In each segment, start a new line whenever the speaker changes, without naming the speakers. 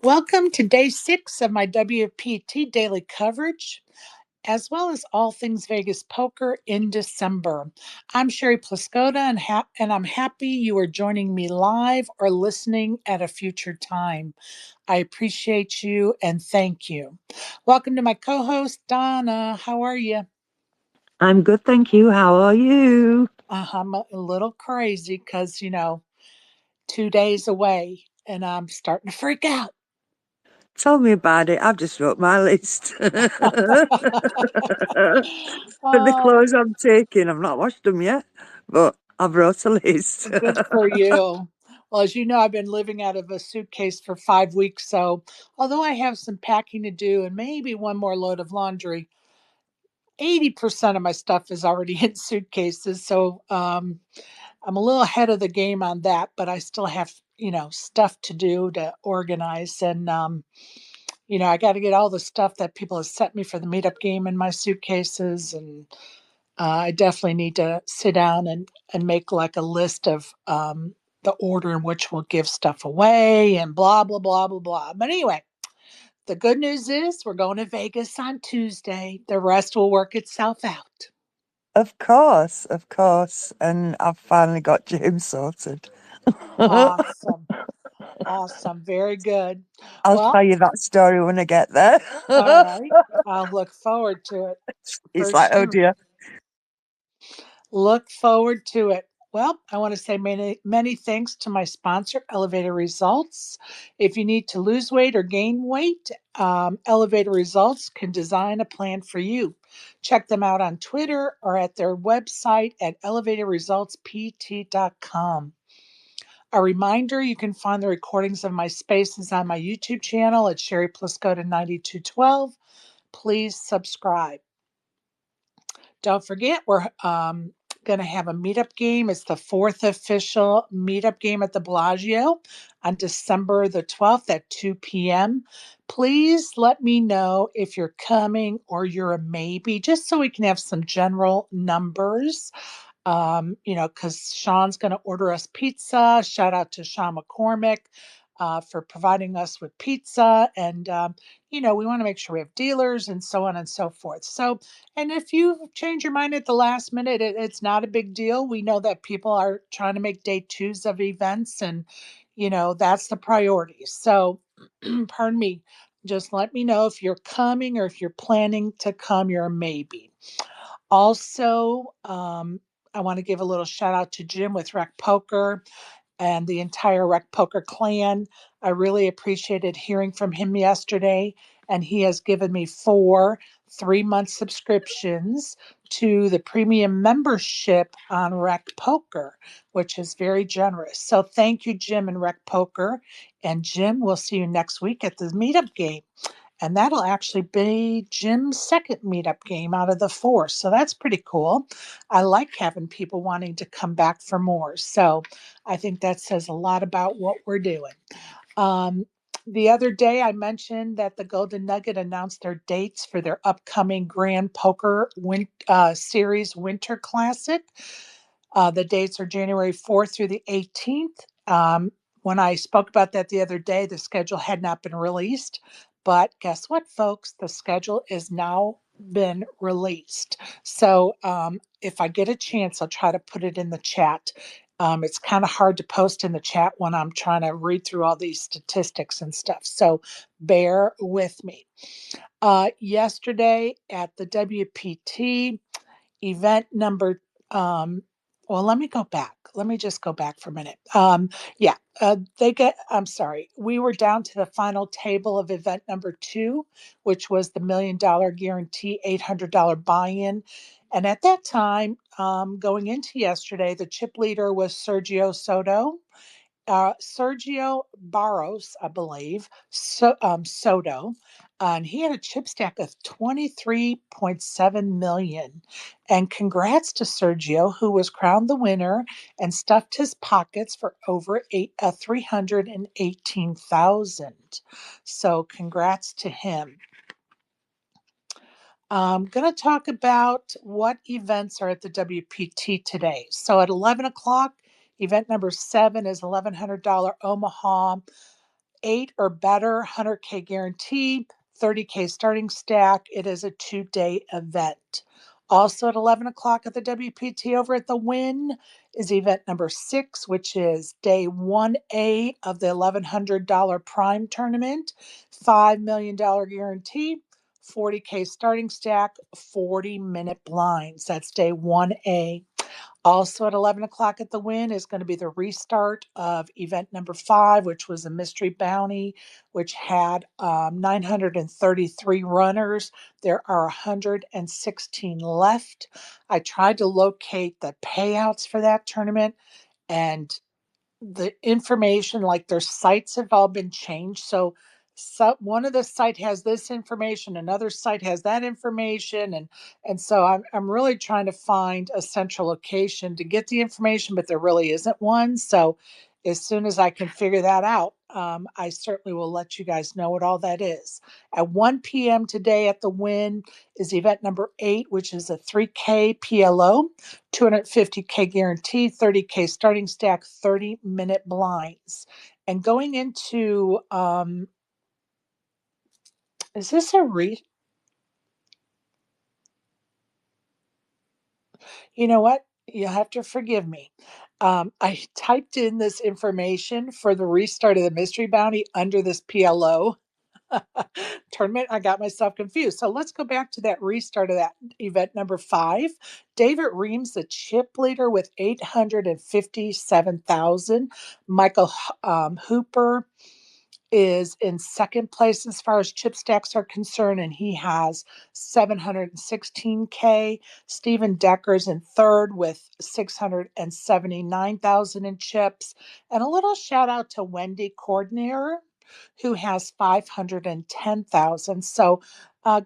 Welcome to day 6 of my WPT daily coverage, as well as all things Vegas poker in December. I'm Sherry Pluskota, and I'm happy you are joining me live or listening at a future time. I appreciate you and thank you. Welcome to my co host, Donna. How are you?
I'm good, thank you. How are you?
I'm a little crazy because, 2 days away and I'm starting to freak out.
Tell me about it. I've just wrote my list for the
Oh,
clothes I'm taking. I've not washed them yet, but I've wrote a list.
good for you. Well, as you know, I've been living out of a suitcase for 5 weeks. So, although I have some packing to do and maybe one more load of laundry, 80% of my stuff is already in suitcases. So, I'm a little ahead of the game on that, but I still have, stuff to do to organize. And, I got to get all the stuff that people have sent me for the meetup game in my suitcases. And I definitely need to sit down and make like a list of the order in which we'll give stuff away and blah, blah, blah, blah, blah. But anyway, the good news is we're going to Vegas on Tuesday. The rest will work itself out.
Of course, of course. And I've finally got James sorted. I'll
Awesome. Awesome. Very good.
tell
Well,
you that story when I get there.
all right. I'll look forward to it
It's
for
like, oh
sure.
dear.
Look forward to it. Well, I want to say many, many thanks to my sponsor, Elevator Results. If you need to lose weight or gain weight, Elevator Results can design a plan for you. Check them out on Twitter or at their website at elevatorresultspt.com. A reminder, you can find the recordings of my spaces on my YouTube channel at Sherry Pluskota 9212. Please subscribe. Don't forget, we're going to have a meetup game. It's the fourth official meetup game at the Bellagio on December the 12th at 2 p.m. Please let me know if you're coming or you're a maybe, just so we can have some general numbers. Because Sean's going to order us pizza. Shout out to Sean McCormick for providing us with pizza. And, we want to make sure we have dealers and so on and so forth. So, and if you change your mind at the last minute, it's not a big deal. We know that people are trying to make day twos of events, and, that's the priority. So, pardon me, just let me know if you're coming or if you're planning to come, you're a maybe. Also, I want to give a little shout out to Jim with Rec Poker and the entire Rec Poker clan. I really appreciated hearing from him yesterday, and he has given me 4 3-month subscriptions to the premium membership on Rec Poker, which is very generous. So thank you, Jim and Rec Poker. And Jim, we'll see you next week at the meetup game. And that'll actually be Jim's second meetup game out of the four. So that's pretty cool. I like having people wanting to come back for more. So I think that says a lot about what we're doing. Um, the other day, I mentioned that the Golden Nugget announced their dates for their upcoming Grand Poker Series Winter Classic. The dates are January 4th through the 18th. When I spoke about that the other day, the schedule had not been released. But guess what, folks? The schedule is now been released. So if I get a chance, I'll try to put it in the chat. It's kind of hard to post in the chat when I'm trying to read through all these statistics and stuff. So bear with me. Yesterday at the WPT, event number well, let me go back. Let me just go back for a minute. Yeah, I'm sorry. We were down to the final table of event number 2, which was the $1 million guarantee, $800 buy-in. And at that time, going into yesterday, the chip leader was Sergio Barros, I believe, Soto, and he had a chip stack of 23.7 million. And congrats to Sergio, who was crowned the winner and stuffed his pockets for over 318,000. So congrats to him. I'm going to talk about what events are at the WPT today. So at 11 o'clock, event number 7 is $1,100 Omaha 8 or better, 100K guarantee, 30K starting stack. It is a 2-day event. Also at 11 o'clock at the WPT over at the Win is event number 6, which is day 1A of the $1,100 Prime Tournament, $5 million guarantee, 40K starting stack, 40-minute blinds. That's day 1A. Also at 11 o'clock at the Win is going to be the restart of event number 5, which was a mystery bounty, which had 933 runners. There are 116 left. I tried to locate the payouts for that tournament, and the information, like their sites have all been changed. So one of the site has this information, another site has that information, and so I'm really trying to find a central location to get the information, but there really isn't one. So as soon as I can figure that out, I certainly will let you guys know what all that is. At 1 p.m. today at the Win is event number 8, which is a 3K PLO, 250K guarantee, 30K starting stack, 30-minute blinds. And going into, is this a you know what? You'll have to forgive me. I typed in this information for the restart of the mystery bounty under this PLO tournament. I got myself confused. So let's go back to that restart of that event number 5. David Reams, the chip leader with 857,000. Michael Hooper is in second place as far as chip stacks are concerned, and he has 716K. Stephen Decker's in third with 679,000 in chips. And a little shout out to Wendy Cordner, who has 510,000. So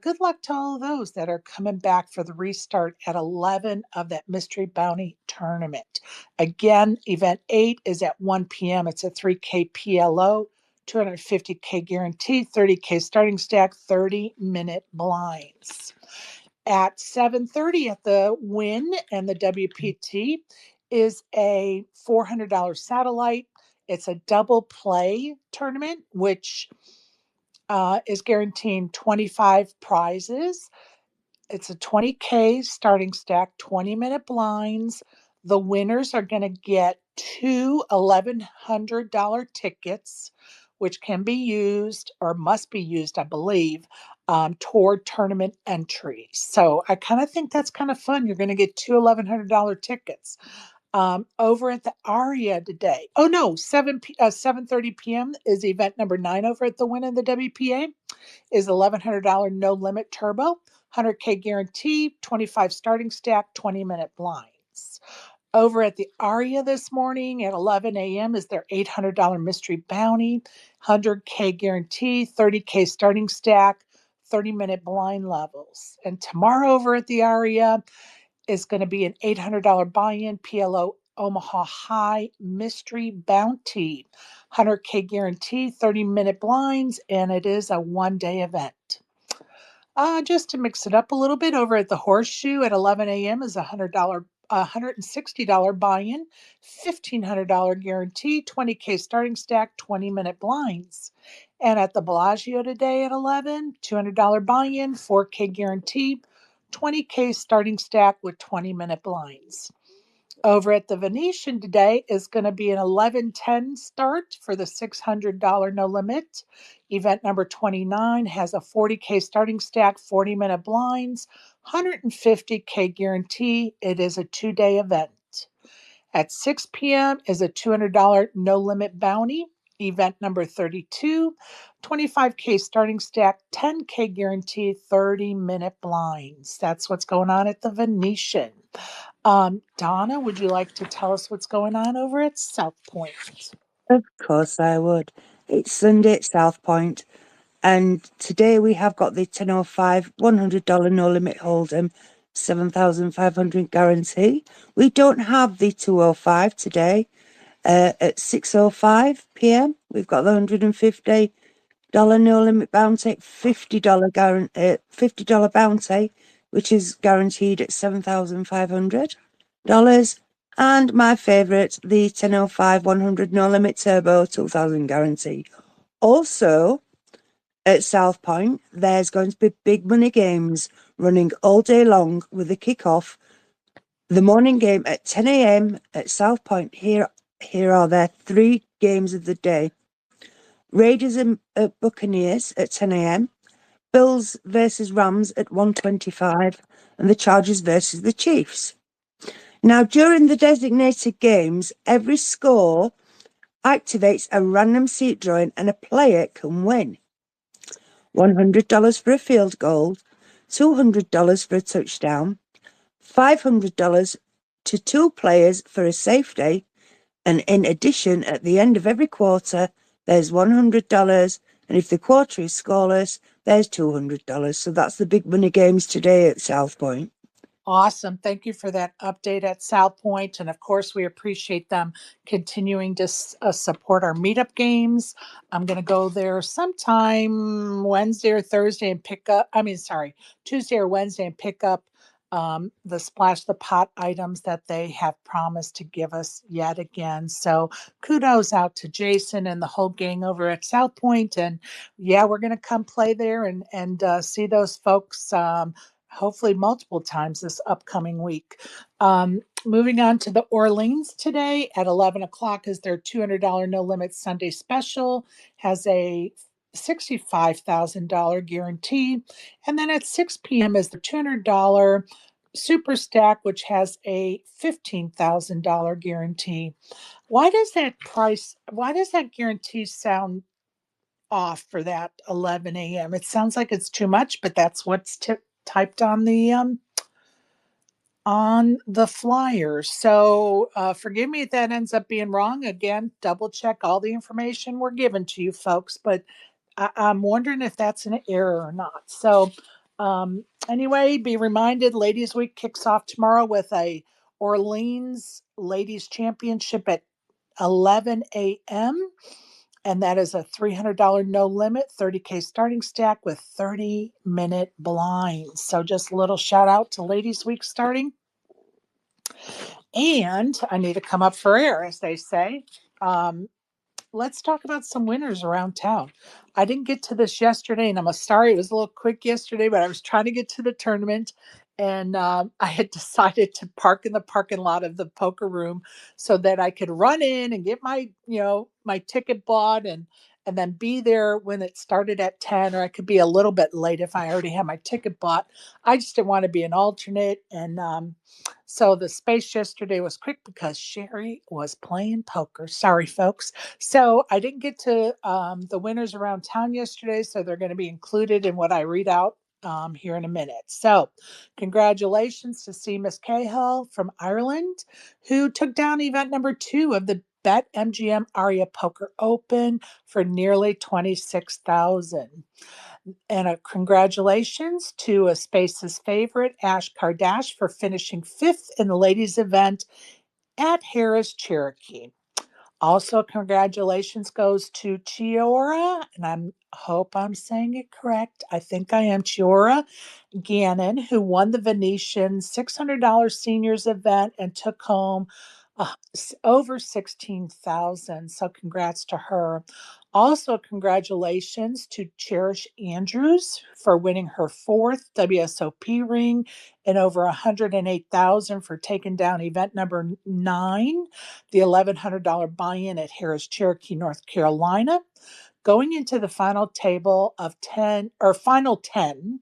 good luck to all of those that are coming back for the restart at 11 of that Mystery Bounty tournament. Again, event 8 is at 1 p.m. It's a 3K PLO. 250K guarantee, 30K starting stack, 30-minute blinds. At 7:30 at the Win and the WPT is a $400 satellite. It's a double play tournament, which is guaranteeing 25 prizes. It's a 20K starting stack, 20-minute blinds. The winners are going to get two $1,100 tickets, which can be used or must be used, I believe, toward tournament entries. So I kind of think that's kind of fun. You're going to get two $1,100 tickets. Over at the Aria today. Oh no, 7:30 p.m. is event number 9 over at the Win in the WPA. Is $1,100 no limit turbo, 100K guarantee, 25 starting stack, 20-minute blinds. Over at the Aria this morning at 11 a.m. is their $800 mystery bounty, 100K guarantee, 30K starting stack, 30-minute blind levels. And tomorrow over at the Aria is going to be an $800 buy-in PLO Omaha High Mystery Bounty, 100K guarantee, 30-minute blinds, and it is a one-day event. Just to mix it up a little bit, over at the Horseshoe at 11 a.m. is a $160 buy-in, $1,500 guarantee, 20K starting stack, 20-minute blinds. And at the Bellagio today at 11, $200 buy-in, 4K guarantee, 20K starting stack with 20-minute blinds. Over at the Venetian today is going to be an 11:10 start for the $600 no limit. Event number 29 has a 40K starting stack, 40-minute blinds, 150K guarantee. It is a 2-day event. At 6 p.m. is a $200 no limit bounty. Event number 32, 25K starting stack, 10K guarantee, 30-minute blinds. That's what's going on at the Venetian. Donna, would you like to tell us what's going on over at South Point?
Of course I would. It's Sunday at South Point, and today we have got the 10.05 $100 no limit hold'em, 7,500 guarantee. We don't have the 2.05 today. At 6:05 p.m. we've got the $150 no limit bounty, $50 bounty, which is guaranteed at $7,500. And my favourite, the 10.05 100 no limit turbo 2,000 guarantee. Also, at South Point, there's going to be big money games running all day long with a kick-off. The morning game at 10 a.m. at South Point. Here are their 3 games of the day. Raiders and Buccaneers at 10 a.m. Bills versus Rams at 1:25, and the Chargers versus the Chiefs. Now, during the designated games, every score activates a random seat drawing and a player can win. $100 for a field goal, $200 for a touchdown, $500 to 2 players for a safety, and in addition, at the end of every quarter, there's $100, and if the quarter is scoreless, there's $200. So that's the big money games today at South Point.
Awesome. Thank you for that update at South Point. And of course, we appreciate them continuing to support our meetup games. I'm going to go there sometime Wednesday or Thursday and pick up, Tuesday or Wednesday and pick up the Splash the Pot items that they have promised to give us yet again. So kudos out to Jason and the whole gang over at South Point. And yeah, we're going to come play there and see those folks. Hopefully multiple times this upcoming week. Moving on to the Orleans today at 11 o'clock is their $200 no limit Sunday special, has a $65,000 guarantee. And then at 6 p.m. is the $200 Super Stack, which has a $15,000 guarantee. Why does that guarantee sound off for that 11 a.m.? It sounds like it's too much, but that's what's typed on the flyers. So forgive me if that ends up being wrong. Again, double check all the information we're given to you folks, but I'm wondering if that's an error or not. So anyway, be reminded, Ladies Week kicks off tomorrow with a Orleans Ladies Championship at 11 a.m. And that is a $300 no limit, 30K starting stack with 30-minute blinds. So just a little shout out to Ladies Week starting. And I need to come up for air, as they say. Let's talk about some winners around town. I didn't get to this yesterday, and I'm sorry it was a little quick yesterday, but I was trying to get to the tournament, and I had decided to park in the parking lot of the poker room so that I could run in and get my ticket bought and then be there when it started at 10, or I could be a little bit late if I already had my ticket bought. I just didn't want to be an alternate, and so the space yesterday was quick because Sherry was playing poker. Sorry, folks. So I didn't get to the winners around town yesterday, so they're going to be included in what I read out here in a minute. So congratulations to C. Miss Cahill from Ireland, who took down event number 2 of the Bet MGM Aria Poker Open for nearly 26,000. And a congratulations to a Space's favorite, Ash Kardash, for finishing 5th in the ladies' event at Harris Cherokee. Also, congratulations goes to Chiora, and I hope I'm saying it correct. I think I am. Chiora Gannon, who won the Venetian $600 seniors event and took home over 16,000. So congrats to her. Also, congratulations to Cherish Andrews for winning her 4th WSOP ring and over 108,000 for taking down event number 9, the $1,100 buy-in at Harris Cherokee, North Carolina. Going into the final table of 10 or final 10,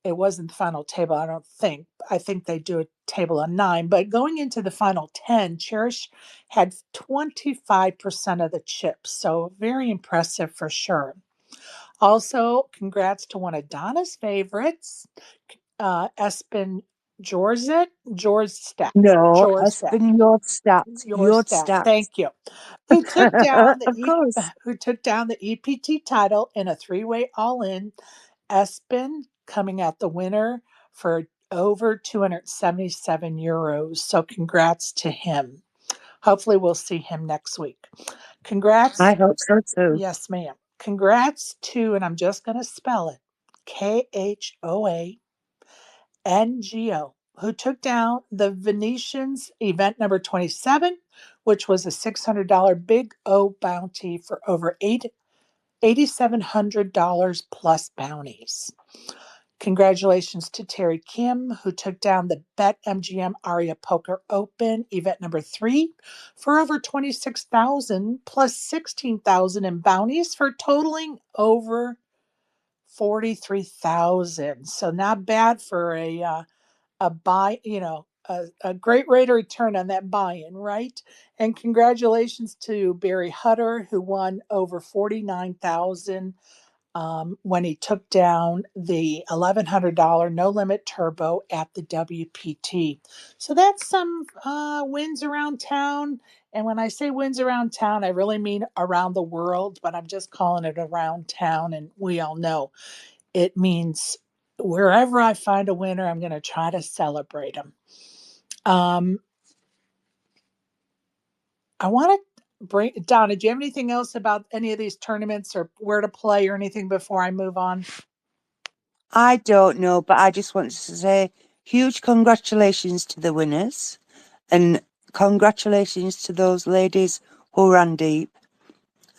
it wasn't the final table, I don't think. I think they do a table of 9, but going into the final 10, Cherish had 25% of the chips. So very impressive for sure. Also, congrats to one of Donna's favorites, Espen Jorzet,
No,
Jorstat,
Espen
Jorstat.
Yordstat.
Thank you. Who took down the
Of course.
who took down the EPT title in a 3-way all-in. Espen coming out the winner for over 277 euros. So congrats to him. Hopefully we'll see him next week.
I
Congrats.
hope so too.
Yes, ma'am. Congrats to, and I'm just going to spell it, KHOANGO, who took down the Venetians event number 27, which was a $600 Big O bounty for over $8,700 plus bounties. Congratulations to Terry Kim, who took down the BetMGM Aria Poker Open event number 3 for over 26,000 plus 16,000 in bounties for totaling over 43,000. So not bad for a buy, a great rate of return on that buy-in, right? And congratulations to Barry Hutter, who won over 49,000 when he took down the $1,100 no limit turbo at the WPT. So that's some wins around town. And when I say wins around town, I really mean around the world, but I'm just calling it around town. And we all know it means wherever I find a winner, I'm going to try to celebrate them. I want to bring Donna. Do you have anything else about any of these tournaments or where to play or anything before I move on?
I don't know, but I just want to say huge congratulations to the winners and congratulations to those ladies who ran deep,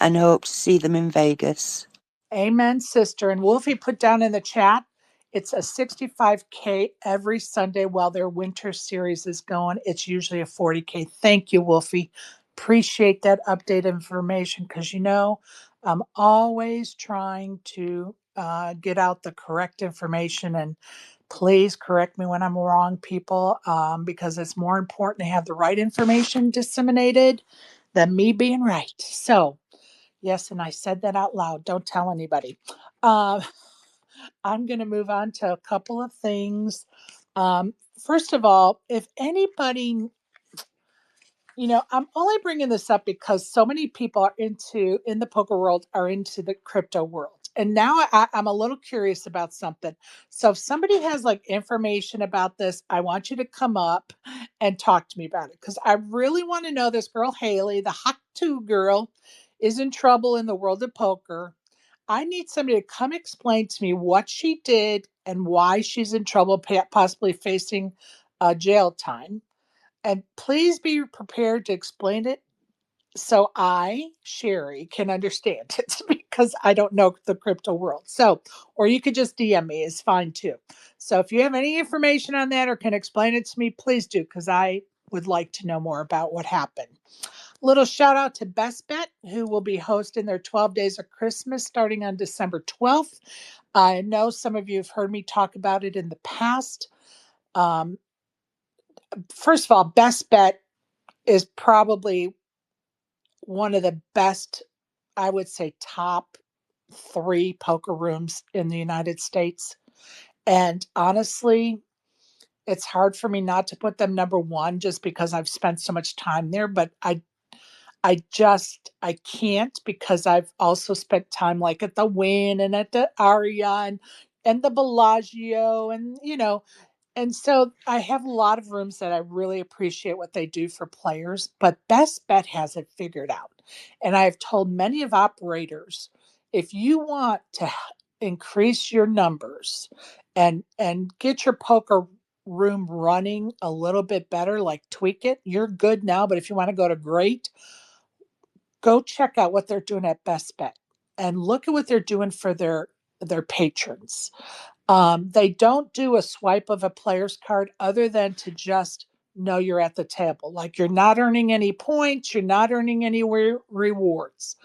and hope to see them in Vegas.
Amen, sister. And Wolfie put down in the chat, it's a 65K every Sunday while their winter series is going. It's usually a 40K. Thank you, Wolfie. Appreciate that update information because I'm always trying to get out the correct information. And please correct me when I'm wrong, people, because it's more important to have the right information disseminated than me being right. So, yes, and I said that out loud. Don't tell anybody. Uh, I'm going to move on to a couple of things. First of all, if anybody, I'm only bringing this up because so many people are in the poker world, are into the crypto world. And now I'm a little curious about something. So if somebody has like information about this, I want you to come up and talk to me about it because I really want to know this girl, Haley, the Hauk Tau girl, is in trouble in the world of poker. I need somebody to come explain to me what she did and why she's in trouble, possibly facing jail time. And please be prepared to explain it so I, Sherry, can understand it because I don't know the crypto world. So, or you could just DM me, is fine too. So if you have any information on that or can explain it to me, please do because I would like to know more about what happened. Little shout out to Best Bet, who will be hosting their 12 Days of Christmas starting on December 12th. I know some of you have heard me talk about it in the past. Um, First of all, Best Bet is probably one of the best, I would say, top 3 poker rooms in the United States. And honestly, it's hard for me not to put them number 1 just because I've spent so much time there, but I can't because I've also spent time like at the Wynn and at the Aria and the Bellagio and and so I have a lot of rooms that I really appreciate what they do for players, but Best Bet has it figured out. And I have told many of operators, if you want to increase your numbers and get your poker room running a little bit better, like tweak it, you're good now, but if you want to go to great, go check out what they're doing at Best Bet and look at what they're doing for their patrons. They don't do a swipe of a player's card other than to just know you're at the table. Like you're not earning any points, you're not earning any rewards.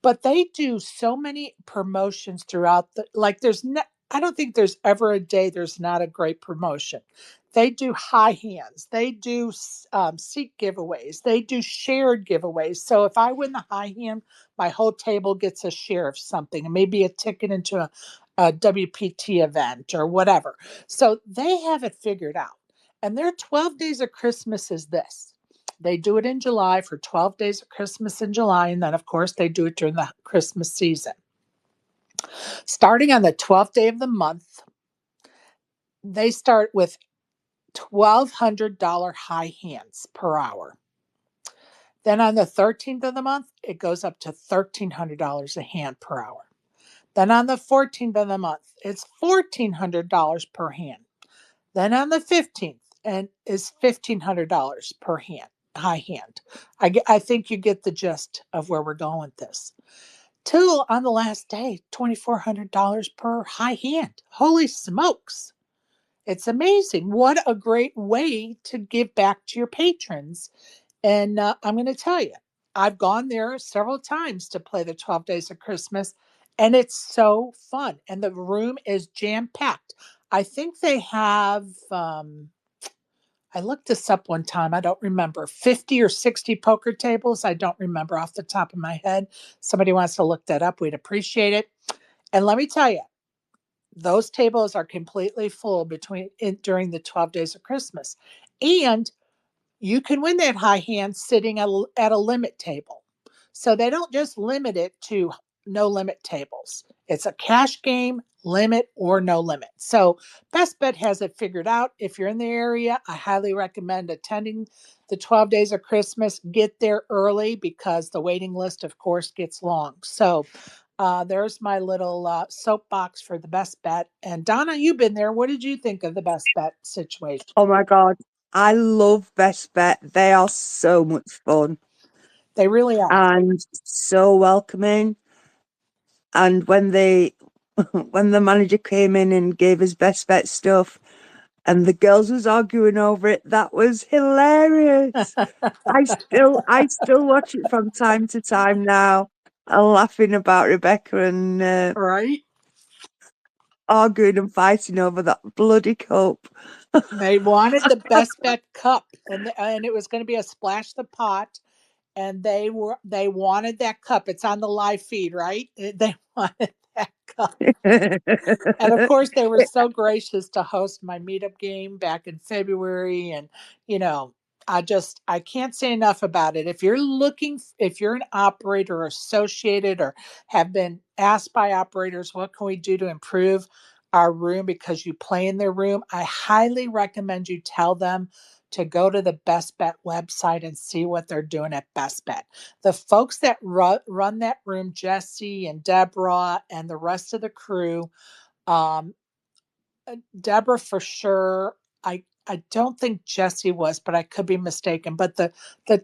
But they do so many promotions throughout like I don't think there's ever a day there's not a great promotion. They do high hands. They do seat giveaways. They do shared giveaways. So if I win the high hand, my whole table gets a share of something, and maybe a ticket into a WPT event or whatever. So they have it figured out. And their 12 days of Christmas is this. They do it in July for 12 days of Christmas in July. And then, of course, they do it during the Christmas season. Starting on the 12th day of the month, they start with $1,200 high hands per hour. Then on the 13th of the month, it goes up to $1,300 a hand per hour. Then on the 14th of the month, it's $1,400 per hand. Then on the 15th, and is $1,500 per hand, high hand. I think you get the gist of where we're going with this. till on the last day, $2,400 per high hand. Holy smokes. It's amazing. What a great way to give back to your patrons. And I'm going to tell you, I've gone there several times to play the 12 Days of Christmas, and it's so fun. And the room is jam packed. I think they have, I looked this up one time. I don't remember, 50 or 60 poker tables. I don't remember off the top of my head. Somebody wants to look that up. We'd appreciate it. And let me tell you, those tables are completely full during the 12 days of Christmas. And you can win that high hand sitting at a limit table. So they don't just limit it to no limit tables. It's a cash game, limit or no limit. So Best Bet has it figured out. If you're in the area, I highly recommend attending the 12 days of Christmas. Get there early because the waiting list, of course, gets long. So there's my little soapbox for the Best Bet. And Donna, you've been there. What did you think of the Best Bet situation?
Oh my God. I love Best Bet. They are so much fun
They really are.
and so welcoming. And when when the manager came in and gave us Best Bet stuff and the girls was arguing over it, that was hilarious. I still watch it from time to time now. I'm laughing about Rebecca and
Right?
arguing and fighting over that bloody cup.
They wanted the Best Bet cup, and it was going to be a splash the pot, and they wanted that cup. It's on the live feed, right? They wanted that cup. And of course, they were so gracious to host my meetup game back in February. And, you know, I can't say enough about it. If you're an operator or associated or have been asked by operators, what can we do to improve our room because you play in their room? I highly recommend you tell them to go to the Best Bet website and see what they're doing at Best Bet. The folks that run that room, Jesse and Deborah and the rest of the crew, um, Deborah for sure. I don't think Jesse was, but I could be mistaken. But the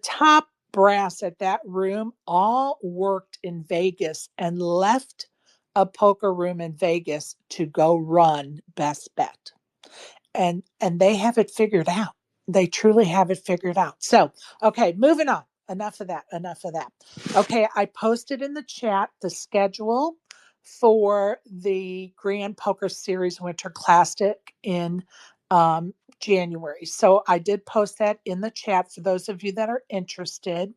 top brass at that room all worked in Vegas and left a poker room in Vegas to go run Best Bet, and they have it figured out. They truly have it figured out. So, okay, moving on. Enough of that. Enough of that. Okay, I posted in the chat the schedule for the Grand Poker Series Winter Classic in January. So I did post that in the chat for those of you that are interested.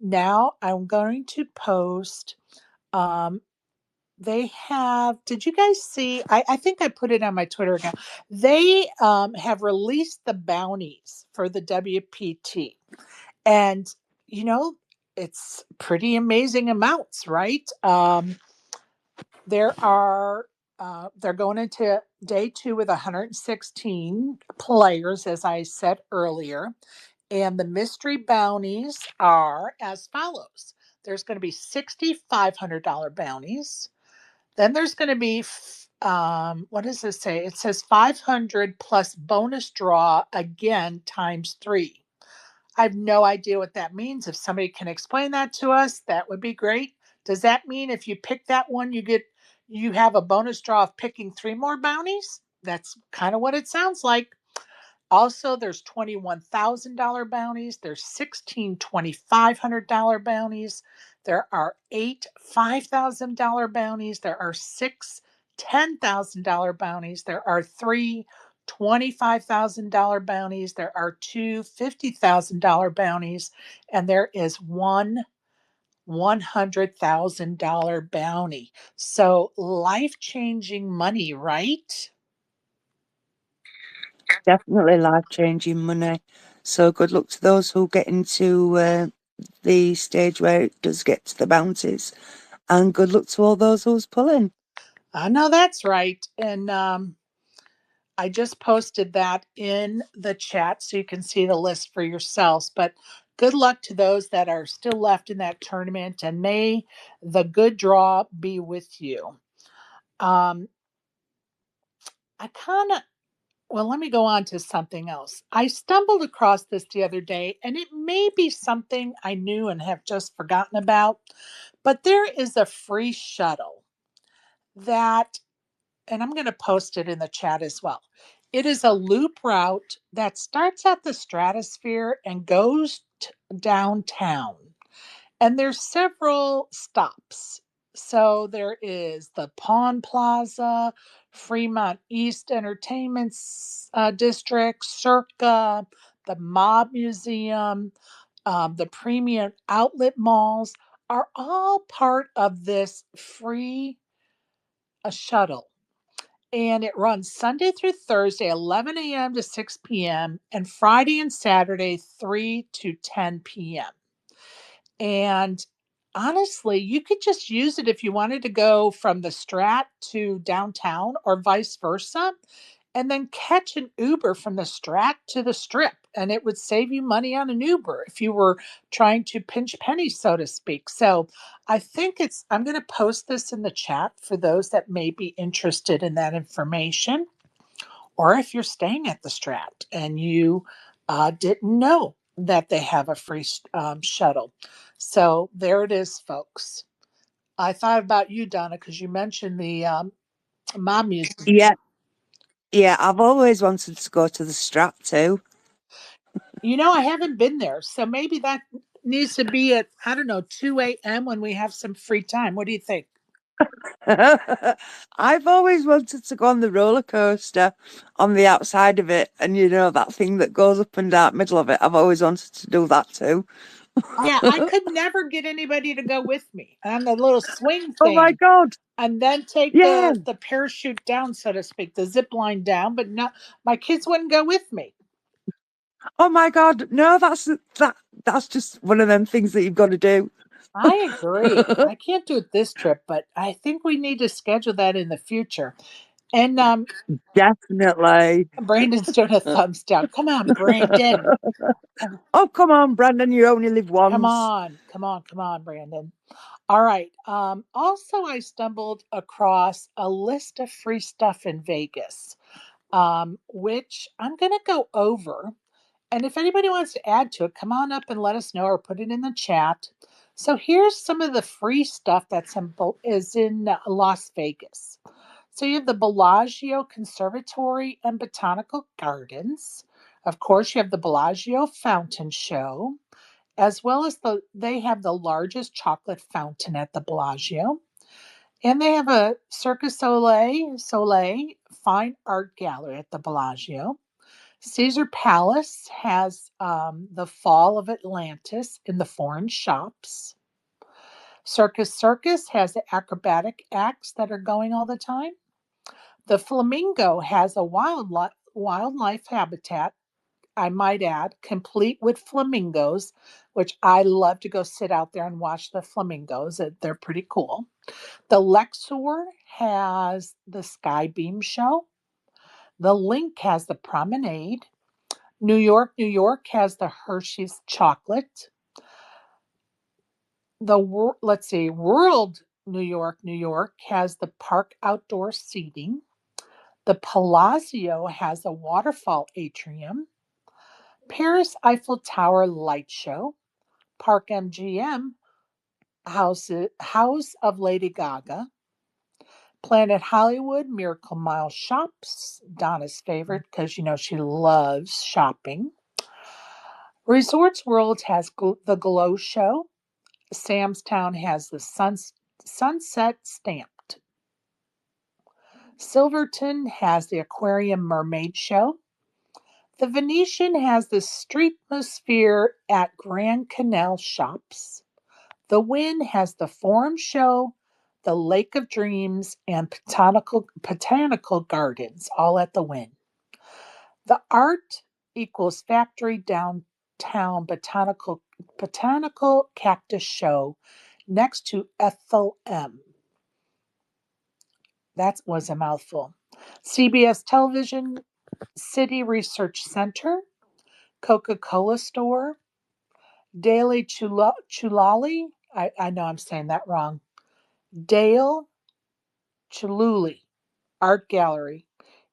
Now I'm going to post um, they have, did you guys see? I think I put it on my Twitter account. They have released the bounties for the WPT. And, you know, it's pretty amazing amounts, right? There are, they're going into day two with 116 players, as I said earlier. And the mystery bounties are as follows: there's going to be $6,500 bounties. Then there's going to be, what does this say? It says 500 plus bonus draw again times three. I have no idea what that means. If somebody can explain that to us, that would be great. Does that mean if you pick that one, you have a bonus draw of picking three more bounties? That's kind of what it sounds like. Also, there's $21,000 bounties. There's 16 $2,500 bounties. There are 8 $5,000 bounties. There are 6 $10,000 bounties. There are 3 $25,000 bounties. There are 2 $50,000 bounties. And there is one $100,000 bounty. So life changing money, right?
Definitely life-changing money. So good luck to those who get into the stage where it does get to the bounties. And good luck to all those who's pulling.
I know that's right. And I just posted that in the chat so you can see the list for yourselves. But good luck to those that are still left in that tournament, and may the good draw be with you. Um, I kind of Well, let me go on to something else. I stumbled across this the other day, and it may be something I knew and have just forgotten about, but there is a free shuttle that, and I'm going to post it in the chat as well. It is a loop route that starts at the Stratosphere and goes downtown. And there's several stops. So there is the Pawn Plaza, Fremont East Entertainment District, Circa, the Mob Museum, the premium outlet malls are all part of this free shuttle. And it runs Sunday through Thursday, 11 a.m. to 6 p.m., and Friday and Saturday, 3 to 10 p.m. And honestly, you could just use it if you wanted to go from the Strat to downtown or vice versa, and then catch an Uber from the Strat to the Strip. And it would save you money on an Uber if you were trying to pinch pennies, so to speak. So I think I'm going to post this in the chat for those that may be interested in that information, or if you're staying at the Strat and you didn't know that they have a free shuttle. So there it is, folks. I thought about you, Donna, because you mentioned the Mom Museum.
Yeah, yeah, I've always wanted to go to the Strat too.
I haven't been there, so maybe that needs to be at, I don't know, 2 a.m. when we have some free time. What do you think?
I've always wanted to go on the roller coaster on the outside of it, and that thing that goes up and down the middle of it. I've always wanted to do that too.
Yeah, I could never get anybody to go with me on the little swing
Oh my
thing
God.
and then take
Yeah.
the parachute down, so to speak, the zip line down. But no, my kids wouldn't go with me.
Oh my God. No, that's just one of them things that you've got to do.
I agree. I can't do it this trip, but I think we need to schedule that in the future. And
Definitely.
Brandon's doing a thumbs down. Come on, Brandon.
Oh, come on, Brandon, you only live
Come
once.
on. Come on. Come on, Brandon. All right. Also, I stumbled across a list of free stuff in Vegas, which I'm going to go over. And if anybody wants to add to it, come on up and let us know or put it in the chat. So here's some of the free stuff is in Las Vegas. So you have the Bellagio Conservatory and Botanical Gardens. Of course, you have the Bellagio Fountain Show, as well as they have the largest chocolate fountain at the Bellagio. And they have a Soleil fine art gallery at the Bellagio. Caesar Palace has the Fall of Atlantis in the foreign shops. Circus has the acrobatic acts that are going all the time. The Flamingo has a wildlife habitat, I might add, complete with flamingos, which I love to go sit out there and watch the flamingos. They're pretty cool. The Luxor has the Skybeam show. The Link has the Promenade. New York has the Hershey's chocolate. Let's see, World New York has the park outdoor seating. The Palazzo has a waterfall atrium. Paris Eiffel Tower light show. Park MGM House of Lady Gaga. Planet Hollywood Miracle Mile shops. Donna's favorite because she loves shopping. Resorts World has the Glow Show. Sam's Town has the Sunset Stamped. Silverton has the Aquarium Mermaid Show. The Venetian has the Streetmosphere at Grand Canal Shops. The Wynn has the Forum Show, the Lake of Dreams, and Botanical Gardens, all at the Wynn. The Art equals Factory Downtown Botanical Cactus Show next to Ethel M. That was a mouthful. CBS Television, City Research Center, Coca-Cola Store, Daily Chulali. I know I'm saying that wrong. Dale Chululi Art Gallery.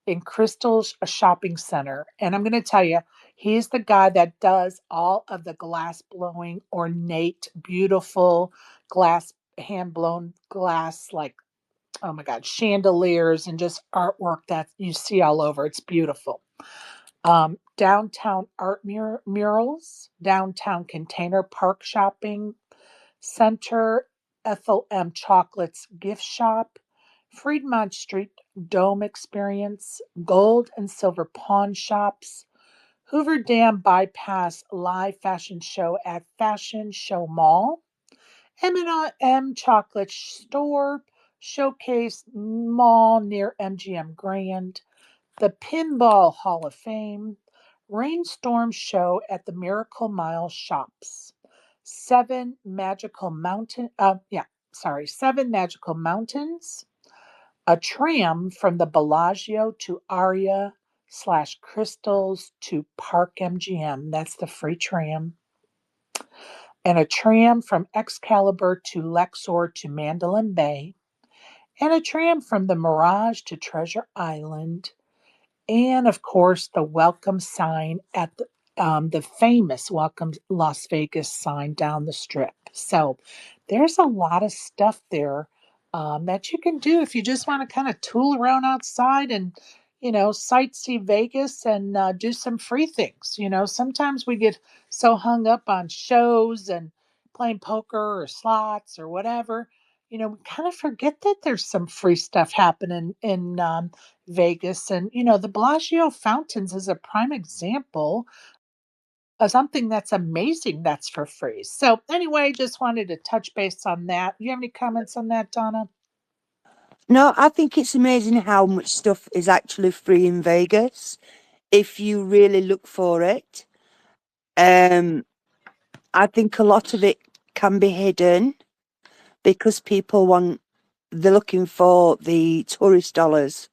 in Crystal's shopping center. And I'm going to tell you, he's the guy that does all of the glass blowing, ornate, beautiful glass, hand blown glass, like, oh my God, chandeliers and just artwork that you see all over. It's beautiful. Downtown art murals, downtown container park shopping center, Ethel M. Chocolate's gift shop, Fremont Street Dome Experience, gold and silver pawn shops, Hoover Dam Bypass live fashion show at Fashion Show Mall, M&M Chocolate Store, Showcase Mall near MGM Grand, the Pinball Hall of Fame, Rainstorm Show at the Miracle Mile Shops, Seven Magical Mountains, a tram from the Bellagio to Aria slash Crystals to Park MGM. That's the free tram. And a tram from Excalibur to Luxor to Mandalay Bay. And a tram from the Mirage to Treasure Island, and of course the welcome sign at the famous welcome Las Vegas sign down the strip. So there's a lot of stuff there that you can do if you just want to kind of tool around outside and sightsee Vegas and do some free things. Sometimes we get so hung up on shows and playing poker or slots or whatever. We kind of forget that there's some free stuff happening in Vegas. And, the Bellagio fountains is a prime example of something that's amazing that's for free. So, anyway, just wanted to touch base on that. You have any comments on that, Donna?
No, I think it's amazing how much stuff is actually free in Vegas if you really look for it. I think a lot of it can be hidden because they're looking for the tourist dollars.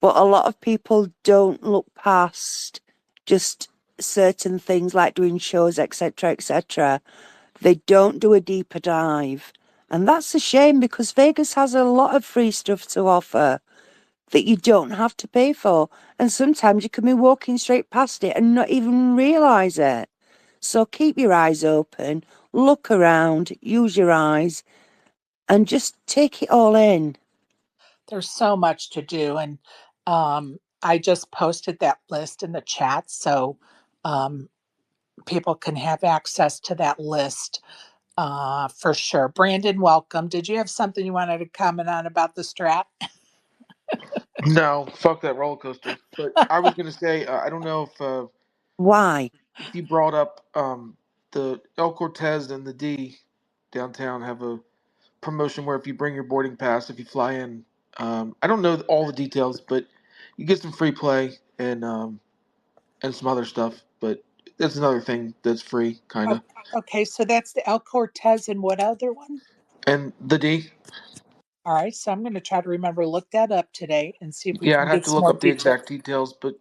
But a lot of people don't look past just certain things like doing shows, etc., etc. They don't do a deeper dive. And that's a shame because Vegas has a lot of free stuff to offer that you don't have to pay for. And sometimes you can be walking straight past it and not even realise it. So keep your eyes open, look around, use your eyes, and just take it all in.
There's so much to do. And I just posted that list in the chat so um, people can have access to that list for sure. Brandon, welcome. Did you have something you wanted to comment on about the strat?
No, fuck that roller coaster. But I was gonna say, I don't know
Why?
if you brought up the El Cortez and the D downtown have a promotion where if you bring your boarding pass, if you fly in, I don't know all the details, but you get some free play and some other stuff. But that's another thing that's free, kind
Oh,
of.
okay, so that's the El Cortez and what other one?
And the D,
All right, so I'm going to try to remember look that up today and see if we
yeah,
can
I'd have
get
to
some
look
more
up the
detail.
exact details, but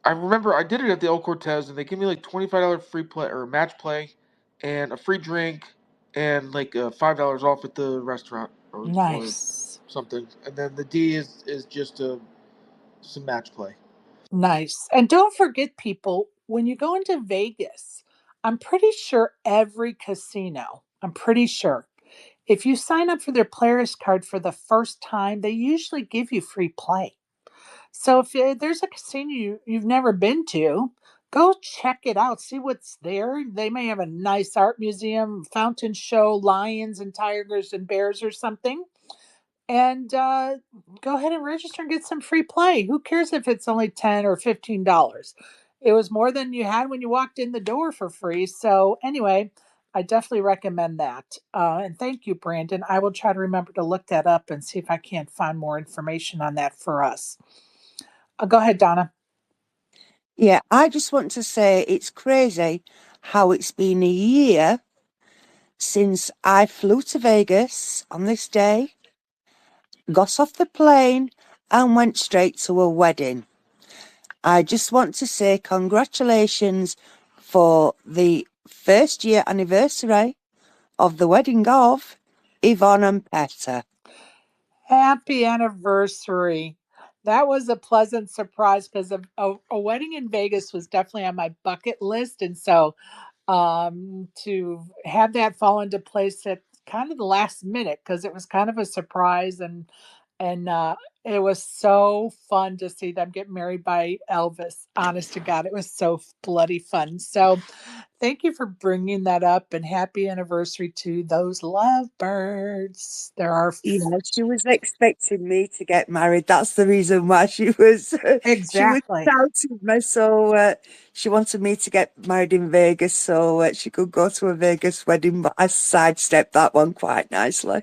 I remember I did it at the El Cortez, and they gave me like $25 free play or match play, and a free drink, and like $5 off at the restaurant or
Nice.
something. And then the D is just some match play.
Nice. And don't forget, people, when you go into Vegas, I'm pretty sure every casino, I'm pretty sure, if you sign up for their players card for the first time, they usually give you free play. So if there's a casino you've never been to, go check it out. See what's there. They may have a nice art museum, fountain show, lions and tigers and bears or something. And go ahead and register and get some free play. Who cares if it's only $10 or $15? It was more than you had when you walked in the door for free. So anyway, I definitely recommend that. And thank you, Brandon. I will try to remember to look that up and see if I can't find more information on that for us. Go ahead, Donna.
Yeah, I just want to say it's crazy how it's been a year since I flew to Vegas on this day, got off the plane, and went straight to a wedding. I just want to say congratulations for the first year anniversary of the wedding of Yvonne and Petter.
Happy anniversary. that was a pleasant surprise because a wedding in Vegas was definitely on my bucket list. And so to have that fall into place at kind of the last minute because it was kind of a surprise and it was so fun to see them get married by Elvis. Honest to God, it was so bloody fun. So thank you for bringing that up and happy anniversary to those lovebirds. There are
Yeah, she was expecting me to get married. That's the reason why she was
exactly
shouting me. So she wanted me to get married in Vegas so she could go to a Vegas wedding, but I sidestepped that one quite nicely.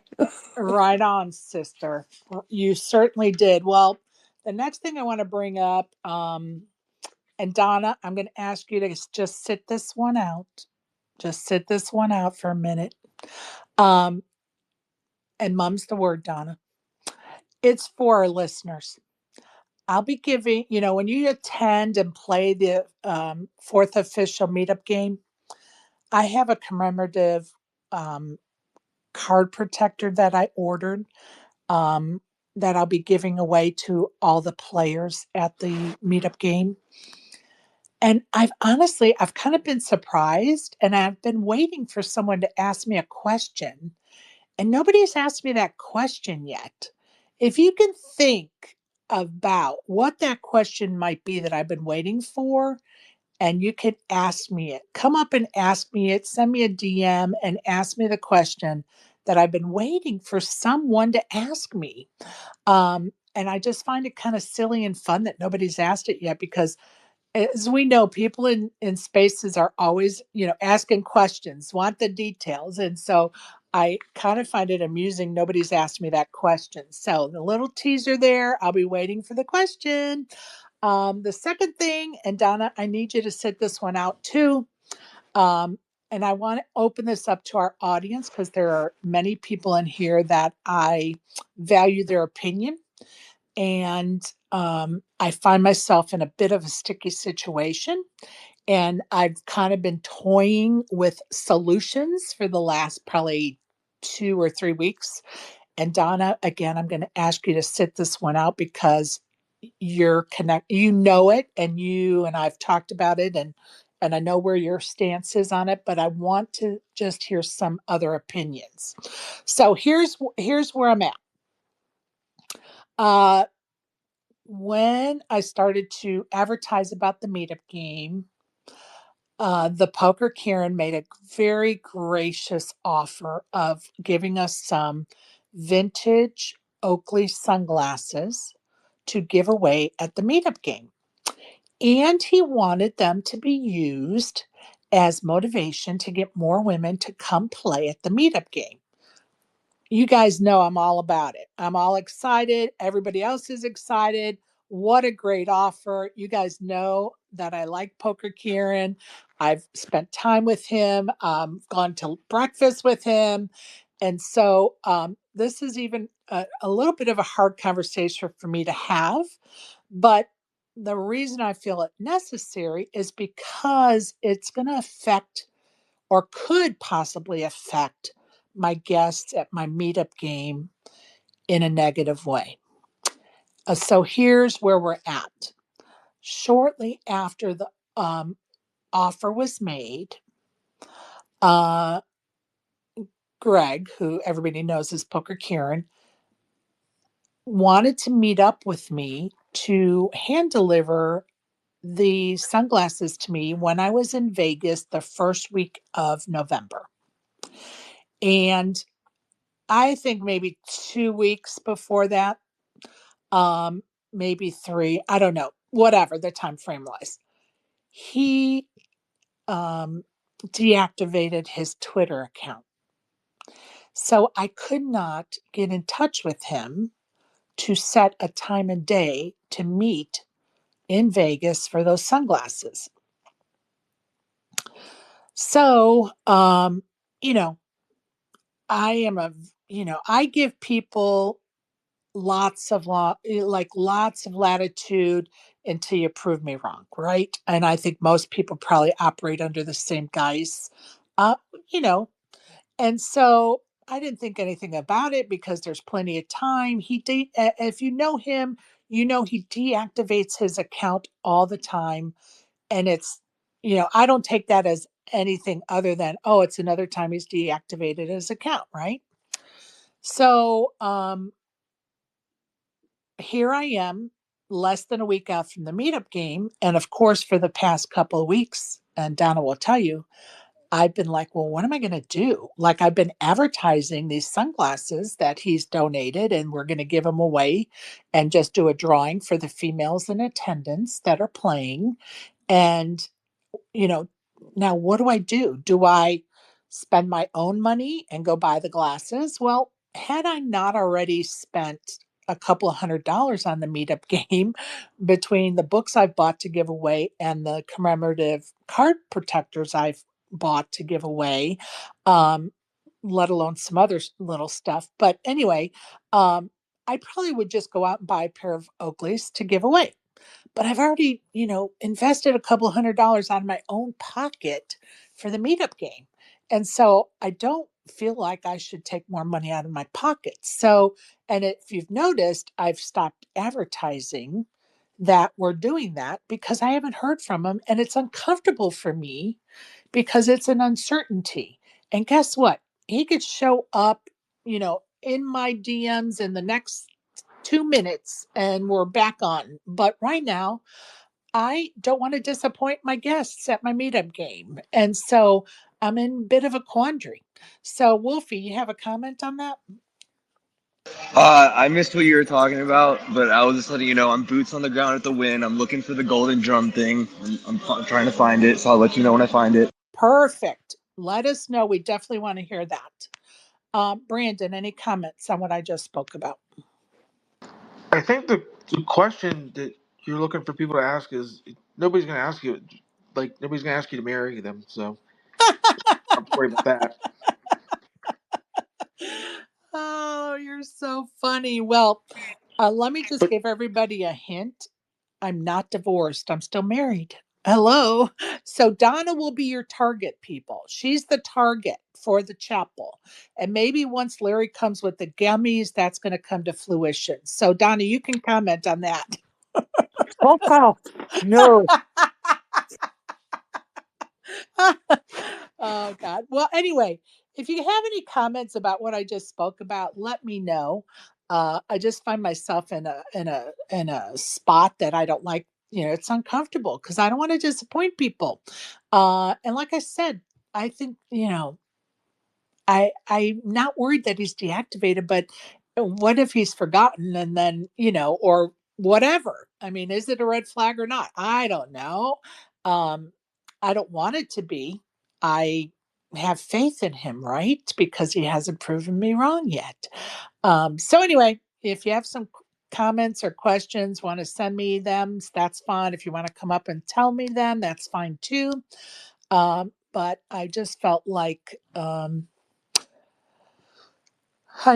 right on, sister. You certainly did. Well, the next thing I want to bring up, and Donna, I'm going to ask you to just sit this one out. Just sit this one out for a minute. Um, and mum's the word, Donna. It's for our listeners. I'll be giving, when you attend and play the fourth official meetup game, I have a commemorative um, card protector that I ordered um, that I'll be giving away to all the players at the meetup game. And I've kind of been surprised and I've been waiting for someone to ask me a question. And nobody's asked me that question yet. If you can think about what that question might be that I've been waiting for, and you could ask me it, come up and ask me it, send me a DM and ask me the question that I've been waiting for someone to ask me. And I just find it kind of silly and fun that nobody's asked it yet because as we know, people in spaces are always, asking questions, want the details. And so I kind of find it amusing. Nobody's asked me that question. So the little teaser there, I'll be waiting for the question. The second thing, and Donna, I need you to sit this one out too. Um, and I want to open this up to our audience because there are many people in here that I value their opinion and I find myself in a bit of a sticky situation. And I've kind of been toying with solutions for the last probably 2 or 3 weeks. And Donna, again, I'm going to ask you to sit this one out because you know it, and you and I've talked about it, and I know where your stance is on it, but I want to just hear some other opinions. So here's where I'm at. Uh, when I started to advertise about the meetup game, the Poker Karen made a very gracious offer of giving us some vintage Oakley sunglasses to give away at the meetup game. And he wanted them to be used as motivation to get more women to come play at the meetup game. You guys know I'm all about it. I'm all excited. Everybody else is excited. What a great offer. You guys know that I like Poker Kieran. I've spent time with him, gone to breakfast with him. And so this is even a little bit of a hard conversation for me to have. But the reason I feel it necessary is because it's going to affect or could possibly affect my guests at my meetup game in a negative way. So here's where we're at. Shortly after the offer was made, uh, Greg, who everybody knows is Poker Karen, wanted to meet up with me to hand deliver the sunglasses to me when I was in Vegas the first week of November. And I think maybe 2 weeks before that, um, maybe three, I don't know, whatever the time frame was, he um, deactivated his Twitter account. So I could not get in touch with him to set a time and day to meet in Vegas for those sunglasses. So, you know, I am I give people lots of latitude until you prove me wrong, right? And I think most people probably operate under the same guise, uh, you know. And so I didn't think anything about it because there's plenty of time. If you know him, he deactivates his account all the time. And I don't take that as anything other than, oh, it's another time he's deactivated his account, right? So here I am, less than a week out from the meetup game. And of course, for the past couple of weeks, and Donna will tell you, I've been like, well, what am I going to do? Like, I've been advertising these sunglasses that he's donated, and we're going to give them away and just do a drawing for the females in attendance that are playing. And you know, now what do I do? Do I spend my own money and go buy the glasses? Well, had I not already spent a couple of $100 on the meetup game between the books I've bought to give away and the commemorative card protectors I've bought to give away, um, let alone some other little stuff. But anyway, I probably would just go out and buy a pair of Oakleys to give away, but I've already, invested a couple $100 out of my own pocket for the meetup game. And so I don't feel like I should take more money out of my pocket. So, and if you've noticed, I've stopped advertising that we're doing that because I haven't heard from them, and it's uncomfortable for me because it's an uncertainty. And guess what? He could show up, in my DMs in the next 2 minutes and we're back on. But right now, I don't want to disappoint my guests at my meetup game. And so I'm in a bit of a quandary. So, Wolfie, you have a comment on that?
I missed what you were talking about, but I was just letting you know I'm boots on the ground at the Win. I'm looking for the golden drum thing. I'm trying to find it, so I'll let you know when I find it.
Perfect. Let us know. We definitely want to hear that. Brandon, any comments on what I just spoke about?
I think the question that you're looking for people to ask is nobody's going to ask you, like, nobody's going to ask you to marry them. So I'm worried about that.
Oh, you're so funny. Well, let me just
But
give everybody a hint. I'm not divorced. I'm still married. Hello. So Donna will be your target, people. She's the target for the chapel. And maybe once Larry comes with the gummies, that's going to come to fruition. So Donna, you can comment on that.
Fuck off. No.
Oh God. Well, anyway, if you have any comments about what I just spoke about, let me know. I just find myself in a spot that I don't like. It's uncomfortable because I don't want to disappoint people. And like I said, I think I'm not worried that he's deactivated, but what if he's forgotten and then, or whatever? I mean, is it a red flag or not? I don't know. Um, I don't want it to be. I have faith in him, right? Because he hasn't proven me wrong yet. So anyway, if you have some comments or questions, want to send me them, that's fine. If you want to come up and tell me them, that's fine too. But I just felt like I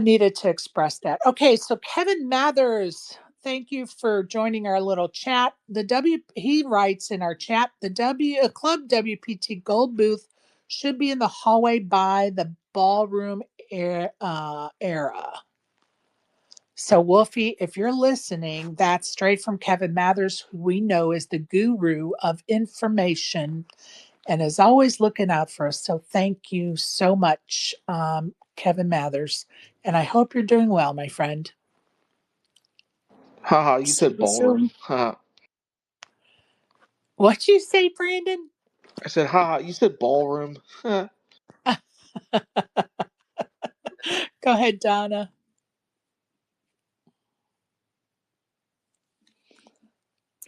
needed to express that. Okay, so Kevin Mathers, thank you for joining our little chat. He writes in our chat, the Club WPT Gold booth should be in the hallway by the ballroom era. So Wolfie, if you're listening, that's straight from Kevin Mathers, who we know is the guru of information and is always looking out for us. So thank you so much, Kevin Mathers. And I hope you're doing well, my friend.
haha, you
See
said
you
ballroom.
soon.
Haha.
What'd you say, Brandon?
I said, haha, you said ballroom.
Go ahead, Donna.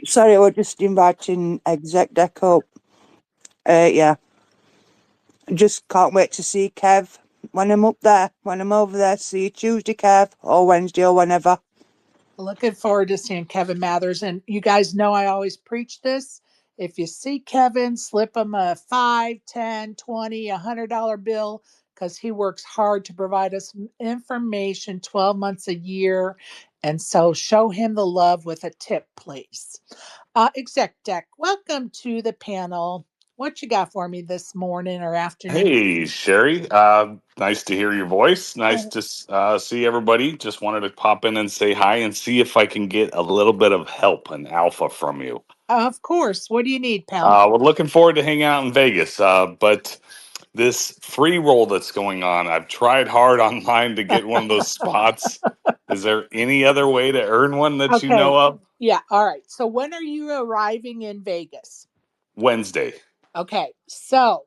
Sorry, we're just inviting exec deck up. Yeah. Just can't wait to see Kev when I'm up there. When I'm over there, see you Tuesday, Kev, or Wednesday, or whenever.
Looking forward to seeing Kevin Mathers. And you guys know I always preach this. If you see Kevin, slip him a 5, 10, 20, $100 bill because he works hard to provide us information 12 months a year. And so show him the love with a tip, please. Exec Deck, welcome to the panel. What you got for me this morning or afternoon?
Hey, Sherry. Nice to hear your voice. Nice to see everybody. Just wanted to pop in and say hi and see if I can get a little bit of help and alpha from you.
Of course. What do you need, pal?
We're looking forward to hanging out in Vegas. But this free roll that's going on, I've tried hard online to get one of those spots. Is there any other way to earn one that you
Okay.
know of?
Yeah. All right. So when are you arriving in Vegas?
Wednesday.
Okay. So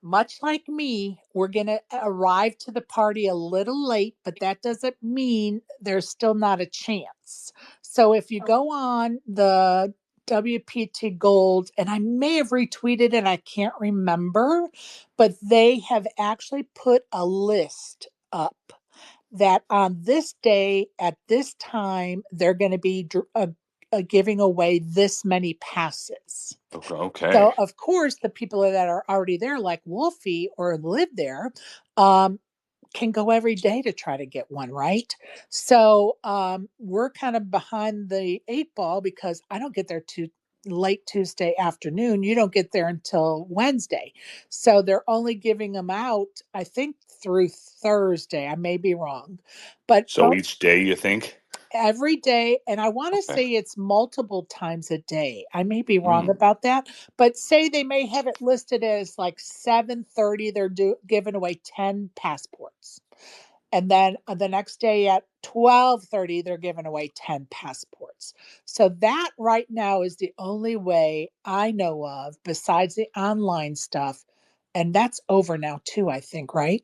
much like me, we're going to arrive to the party a little late, but that doesn't mean there's still not a chance. So if you go on the WPT Gold, and I may have retweeted it, I can't remember, but they have actually put a list up that on this day at this time, they're going to be giving away this many passes.
Okay.
So, of course, the people that are already there, like Wolfie or live there, um, can go every day to try to get one, right? So, we're kind of behind the eight ball because I don't get there too late Tuesday afternoon. You don't get there until Wednesday. So, they're only giving them out, I think, through Thursday. I may be wrong. But
So each day, you think?
every day, and I want to
Okay.
say it's multiple times a day. I may be wrong
Hmm.
about that, but say they may have it listed as like 7:30 they're giving away 10 passports. And then the next day at 12:30 they're giving away 10 passports. So that right now is the only way I know of besides the online stuff, and that's over now too, I think, right?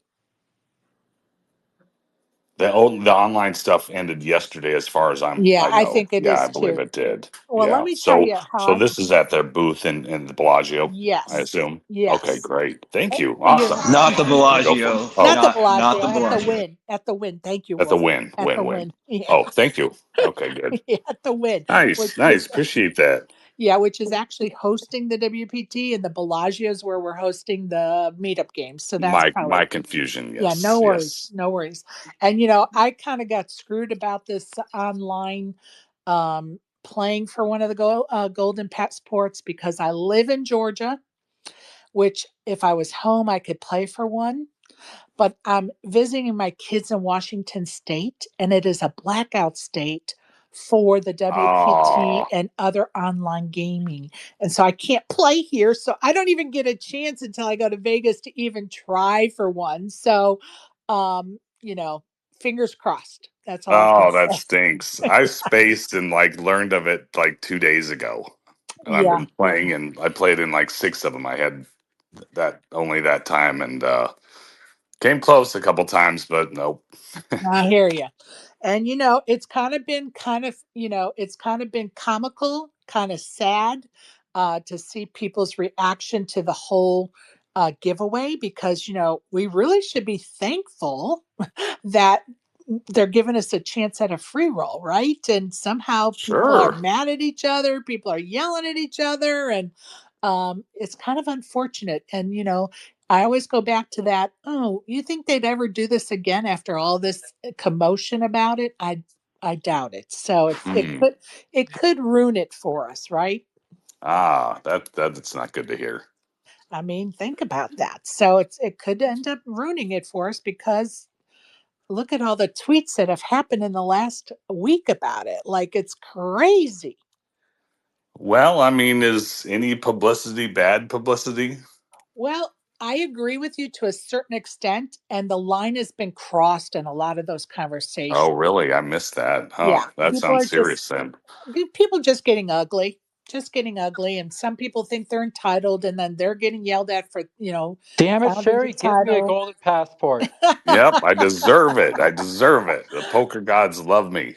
The online stuff ended yesterday, as far as
Yeah,
I
I
know.
think it
Yeah,
is
I believe
too.
it did.
Well, let
Yeah.
me tell
So
you
so
how.
this is at their booth in the Bellagio, I
Yes.
assume. Okay,
Yes.
great. Thank you.
You're
Awesome.
welcome.
Not the
Gonna go for
Bellagio.
Not
oh
the
Not the
Bellagio, at the
Bellagio.
Win. At the Win. Thank you,
at the
Wolfie.
win
At the
win win.
Win. Yeah.
Oh, thank you. Okay, good.
Yeah, at the Win.
Nice, nice. Appreciate that.
Yeah, which is actually hosting the WPT, and the Bellagio is where we're hosting the meetup games. So that's probably,
My confusion.
yeah, no
Yes,
worries.
yes.
No worries. And I kind of got screwed about this online playing for one of the golden passports because I live in Georgia, which if I was home, I could play for one. But I'm visiting my kids in Washington State, and it is a blackout state for the WPT
Oh,
and other online gaming. And so I can't play here. So I don't even get a chance until I go to Vegas to even try for one. So, um, you know, fingers crossed. That's all I can
oh, that
say.
stinks. I spaced and learned of it like 2 days ago, and I've
Yeah,
been playing, and I played in like six of them. I had that only that time, and came close a couple times, but nope.
I hear you. And it's kind of been comical, kind of sad to see people's reaction to the whole giveaway because we really should be thankful that they're giving us a chance at a free roll, right? And somehow people are
Sure.
mad at each other, people are yelling at each other, and it's kind of unfortunate. And I always go back to that. Oh, you think they'd ever do this again after all this commotion about it? I doubt it. So
Hmm.
it could ruin it for us, right?
Ah, that's not good to hear.
I mean, think about that. So it could end up ruining it for us because look at all the tweets that have happened in the last week about it. Like it's crazy.
Well, I mean, is any publicity bad publicity?
Well, I agree with you to a certain extent, and the line has been crossed in a lot of those
Oh,
conversations.
really? I missed that.
Yeah,
Huh. That
people
sounds
are
serious then.
people just getting ugly, and some people think they're entitled, and then they're getting yelled at for
Damn it,
sounding
Sherry, give me a
entitled.
golden passport.
Yep, I deserve it. I deserve it. The poker gods love me.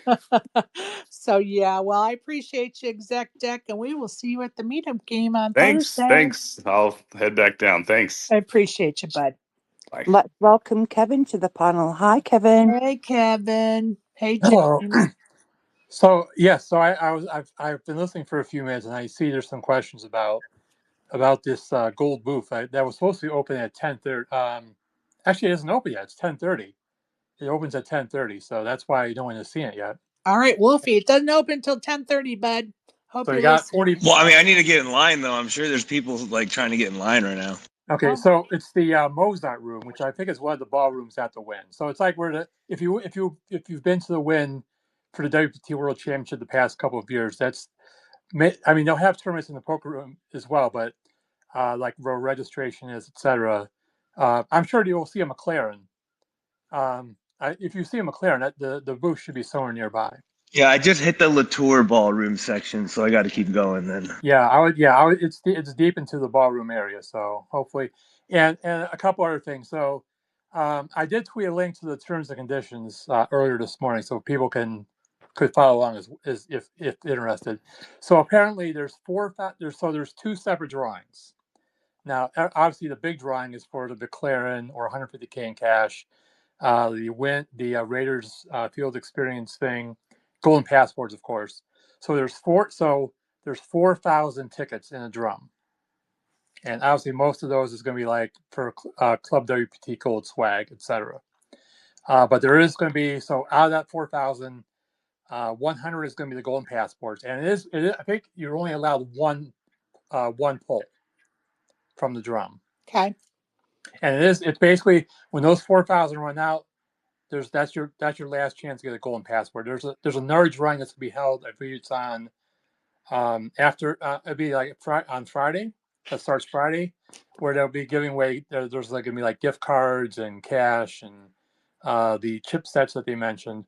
So yeah, well, I appreciate you, Exec Deck, and we will see you at the meetup game on
Thanks.
Thursday.
Thanks. I'll head back down. Thanks.
I appreciate you, bud.
Bye.
Let's welcome Kevin to the panel. Hi, Kevin.
Hey, Kevin. Hey,
Hello.
James.
So yes, so I've been listening for a few minutes, and I see there's some questions about this gold booth that was supposed to be open at 10:30. Actually, it isn't open yet. It's 10:30. It opens at 10:30, so that's why you don't want to see it yet.
All right, Wolfie. It doesn't open until 10:30, bud. Hope
So
you
you got
listen.
40.
Well, I mean, I need to get in line though. I'm sure there's people like trying to get in line right now.
Okay,
Oh,
so it's the Mozart room, which I think is one of the ballrooms at the Win. So it's like if you've been to the Win for the WPT World Championship the past couple of years, I mean they'll have tournaments in the poker room as well, but like where registration is, etc. I'm sure you will see a McLaren. If you see a McLaren, the booth should be somewhere nearby.
Yeah, I just hit the Latour ballroom section, so I got to keep going then.
Yeah, I would. Yeah, I would. It's deep into the ballroom area, so hopefully, and a couple other things. So, I did tweet a link to the terms and conditions earlier this morning, so people could follow along as if interested. So apparently, there's two separate drawings. Now, obviously, the big drawing is for the McLaren or 150K in cash. The Raiders Field Experience thing, Golden Passports, of course. So there's 4,000 tickets in a drum, and obviously most of those is going to be like for Club WPT Gold swag, etc. But there is going to be out of that 4,000, 100 is going to be the Golden Passports, and it is I think you're only allowed one pull from the drum,
okay.
and it's basically when those 4,000 run out. That's your last chance to get a Golden Passport. There's another drawing that's gonna be held. I believe it's on after it'll be like on Friday. That starts Friday, where they'll be giving away. There's like gonna be like gift cards and cash and the chipsets that they mentioned,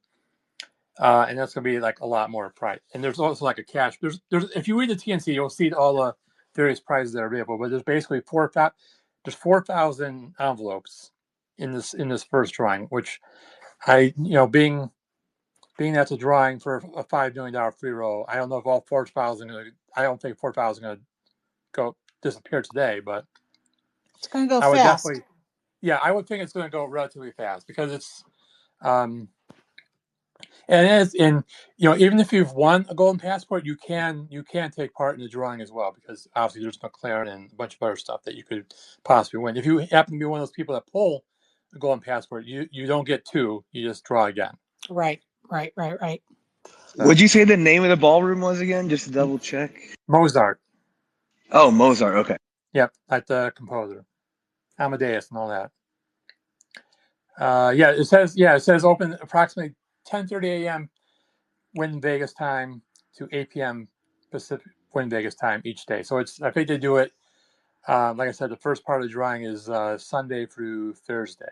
and that's gonna be like a lot more price. And there's also like a cash. There's if you read the TNC, you'll see all the various prizes that are available. But there's basically 4,000 envelopes in this first drawing, which being that's a drawing for a $5 million free roll. I don't know if all 4,000. I don't think 4,000 going to go disappear today, but
It's going to go
I would
fast.
definitely, yeah, I would think it's going to go relatively fast because it's, um, and it is in, even if you've won a golden passport, you can take part in the drawing as well because obviously there's McLaren and a bunch of other stuff that you could possibly win. If you happen to be one of those people that pull a golden passport, you don't get two, you just draw again.
Right.
So,
Would you say the name of the ballroom was again, just to double check?
Mozart.
Oh, Mozart. Okay.
Yep, like the composer, Amadeus, and all that. It says open approximately 10:30 a.m. Win Vegas time to 8 p.m. Pacific Win Vegas time each day. So I think they do it. Like I said, the first part of the drawing is Sunday through Thursday.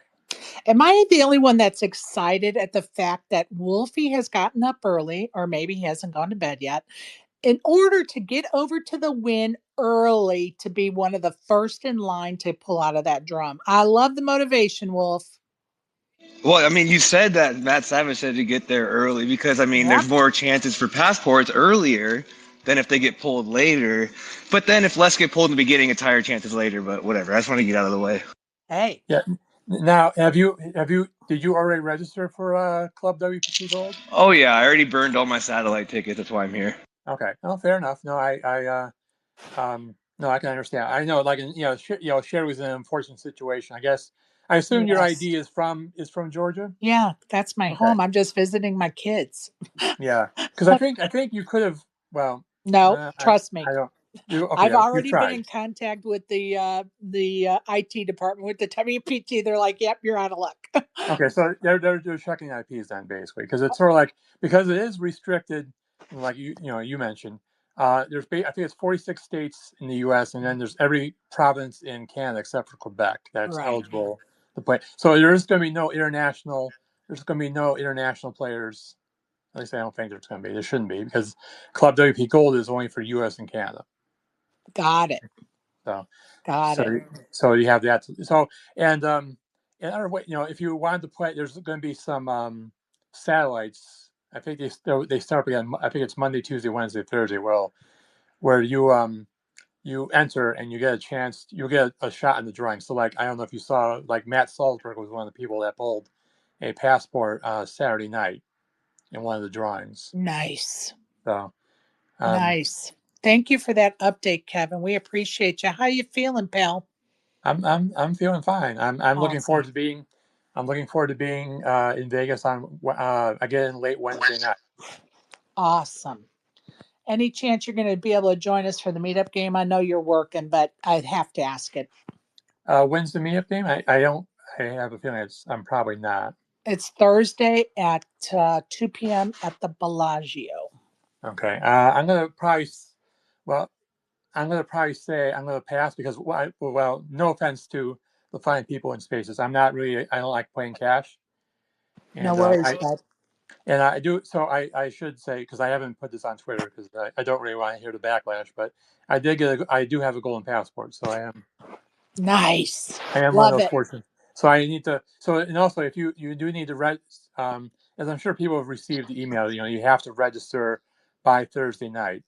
Am I the only one that's excited at the fact that Wolfie has gotten up early, or maybe he hasn't gone to bed yet, in order to get over to the Win early to be one of the first in line to pull out of that drum? I love the motivation, Wolf.
Well, I mean, you said that Matt Savage said to get there early because, I mean,
Yep.
there's more chances for passports earlier than if they get pulled later. But then if less get pulled in the beginning, it's higher chances later. But whatever. I just want to get out of the way.
Hey.
Yeah. Now, did you already register for Club WPT Gold?
Oh, yeah. I already burned all my satellite tickets. That's why I'm here.
Okay. Oh, fair enough. No, no, I can understand. I know, like, Sherry was in an unfortunate situation. I guess. I assume your
Yes.
ID is from Georgia.
Yeah, that's my
Okay.
home. I'm just visiting my kids.
Yeah, because I think you could have. Well,
No, trust
I
me.
don't. Okay,
I've
you
already been
tried.
in contact with the IT department with the WPT. They're like, "Yep, you're out of luck."
Okay, so they're checking IPs then basically because it's sort of like because it is restricted, like you mentioned. I think it's 46 states in the U.S. and then there's every province in Canada except for Quebec that's
Right.
eligible to play. So there's going to be no international. There's going to be no international players. At least I don't think there's going to be. There shouldn't be because Club WP Gold is only for U.S. and Canada.
Got it.
So,
Got it.
so you have that. So and other way, if you wanted to play, there's going to be some satellites. I think they start again. I think it's Monday, Tuesday, Wednesday, Thursday. Well, where you enter and you get a chance, you get a shot in the drawing. So like I don't know if you saw, like Matt Salzberg was one of the people that pulled a passport Saturday night in one of the drawings.
Nice.
So
Nice. Thank you for that update, Kevin. We appreciate you. How you feeling, pal?
I'm feeling fine. I'm looking
Awesome.
forward to being in Vegas on again late Wednesday night.
Awesome. Any chance you're going to be able to join us for the meetup game? I know you're working, but I'd have to ask it.
When's the meetup game? I don't. I have a feeling I'm probably not.
It's Thursday at 2 p.m. at the Bellagio.
Okay. I'm gonna probably. Well, I'm gonna probably say I'm gonna pass because well, no offense to the fine people in spaces. I'm not really. I don't like playing cash,
No
and
worries, bud.
I do. So I should say because I haven't put this on Twitter because I don't really want to hear the backlash. But I do have a golden passport, so
Nice.
I am one of
Love
those
it.
fortunate. So I need to. So and also, if you do need to as I'm sure people have received the email, you have to register by Thursday night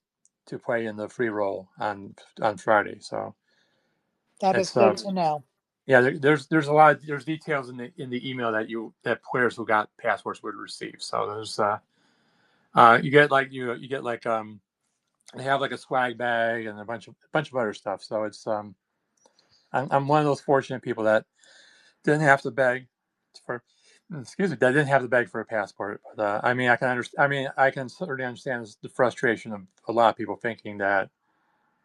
to play in the free roll on Friday. So
That is
it's
good to know.
yeah. There's a lot. There's details in the email that players who got passports would receive. So there's you get like you get like they have like a swag bag and a bunch of other stuff. So it's I'm one of those fortunate people that didn't have to beg for excuse me, that didn't have to beg for a passport. But I mean, I can understand. I mean, I can certainly understand the frustration of a lot of people thinking that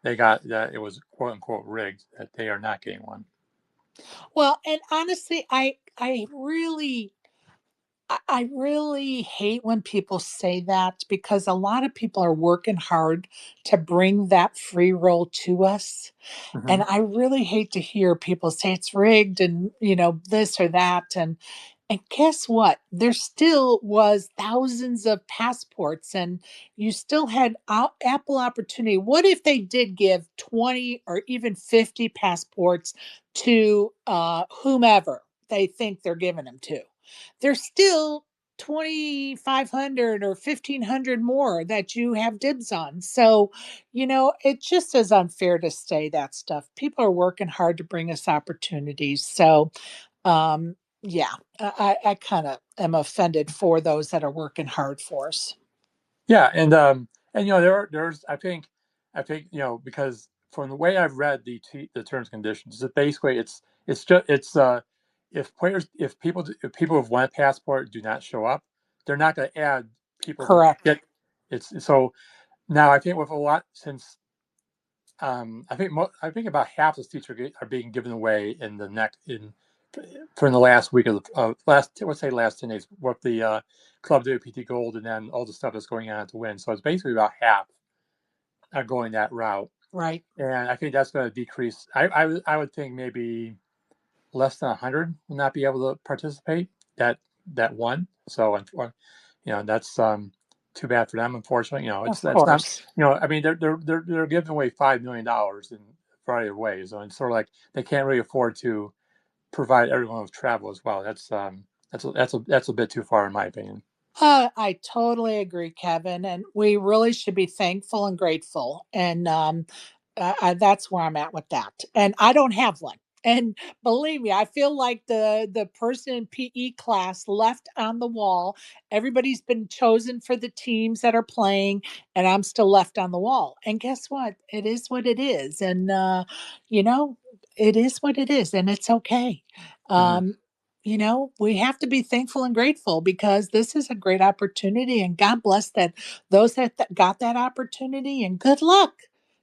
that it was quote unquote rigged, that they are not getting one.
Well, and honestly, I really hate when people say that because a lot of people are working hard to bring that free roll to us.
Mm-hmm.
And I really hate to hear people say it's rigged and, this or that. And guess what? There still was thousands of passports and you still had Apple opportunity. What if they did give 20 or even 50 passports to whomever they think they're giving them to? There's still 2,500 or 1,500 more that you have dibs on. So, it just is unfair to say that stuff. People are working hard to bring us opportunities. So, yeah, I kind of am offended for those that are working hard for us.
Yeah, and there's I think because from the way I've read the terms and conditions, that basically it's just it's if people who've won a passport do not show up, they're not going to add people to
Correct.
get it's so now I think with a lot since I think about half the seats are being given away in the next in from the last week of the last 10 days with the club WPT Gold and then all the stuff that's going on to win. So it's basically about half are going that route,
Right.
and I think that's going to decrease. I would think maybe less than 100 will not be able to participate that one. So that's too bad for them. Unfortunately,
Of
that's not
course.
I mean they're giving away $5 million in a variety of ways, so it's sort of like they can't really afford to provide everyone with travel as well. That's a bit too far in my opinion.
I totally agree, Kevin. And we really should be thankful and grateful. And that's where I'm at with that. And I don't have one. And believe me, I feel like the person in PE class left on the wall. Everybody's been chosen for the teams that are playing, and I'm still left on the wall. And guess what? It is what it is. And you know, it is what it is, and it's okay.
Mm-hmm.
Um, we have to be thankful and grateful because this is a great opportunity and God bless that those that got that opportunity and good luck.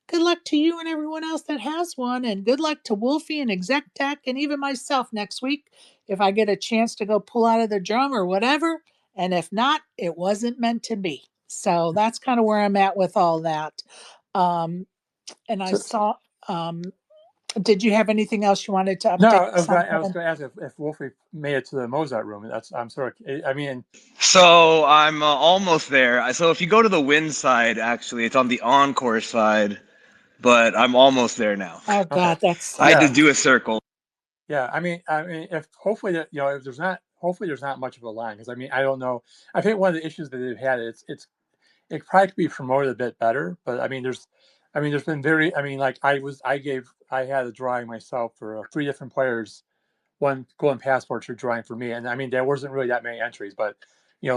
Good luck to you and everyone else that has one and good luck to Wolfie and Exec Tech and even myself next week if I get a chance to go pull out of the drum or whatever. And if not, it wasn't meant to be. So that's kind of where I'm at with all that. Um, and I
So,
saw, um, did you have anything else you wanted to
no,
update us on,
I was
Kevin?
going to ask if Wolfie made it to the Mozart room. I'm sort of I mean
So I'm almost there. So if you go to the win side, actually, it's on the encore side, but I'm almost there now.
Oh
okay
God, that
I had to
yeah
sucks.
do a circle.
Yeah, I mean, if hopefully that if there's not, hopefully there's not much of a line because I mean, I don't know. I think one of the issues that they've had it probably could be promoted a bit better, but I mean, there's been I mean, like I had a drawing myself for three different players, one golden passports for drawing for me, and I mean, there wasn't really that many entries, but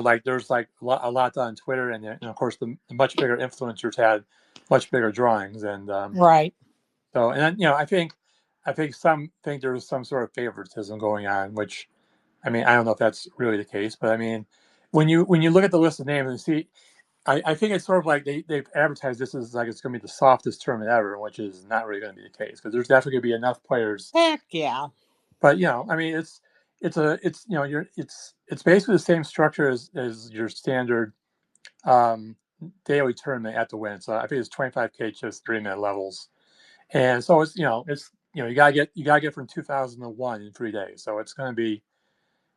like there's like a lot done on Twitter, and of course the much bigger influencers had much bigger drawings, and
Right.
so, and then, I think some think there's some sort of favoritism going on, which, I mean, I don't know if that's really the case, but I mean, when you look at the list of names and see, I think it's sort of like they've advertised this as like it's going to be the softest tournament ever, which is not really going to be the case because there's definitely going to be enough players.
Heck yeah.
But I mean, it's it's basically the same structure as your standard daily tournament at the win. So I think it's 25K just 3-minute levels, and so you gotta get from 2001 in 3 days. So it's gonna be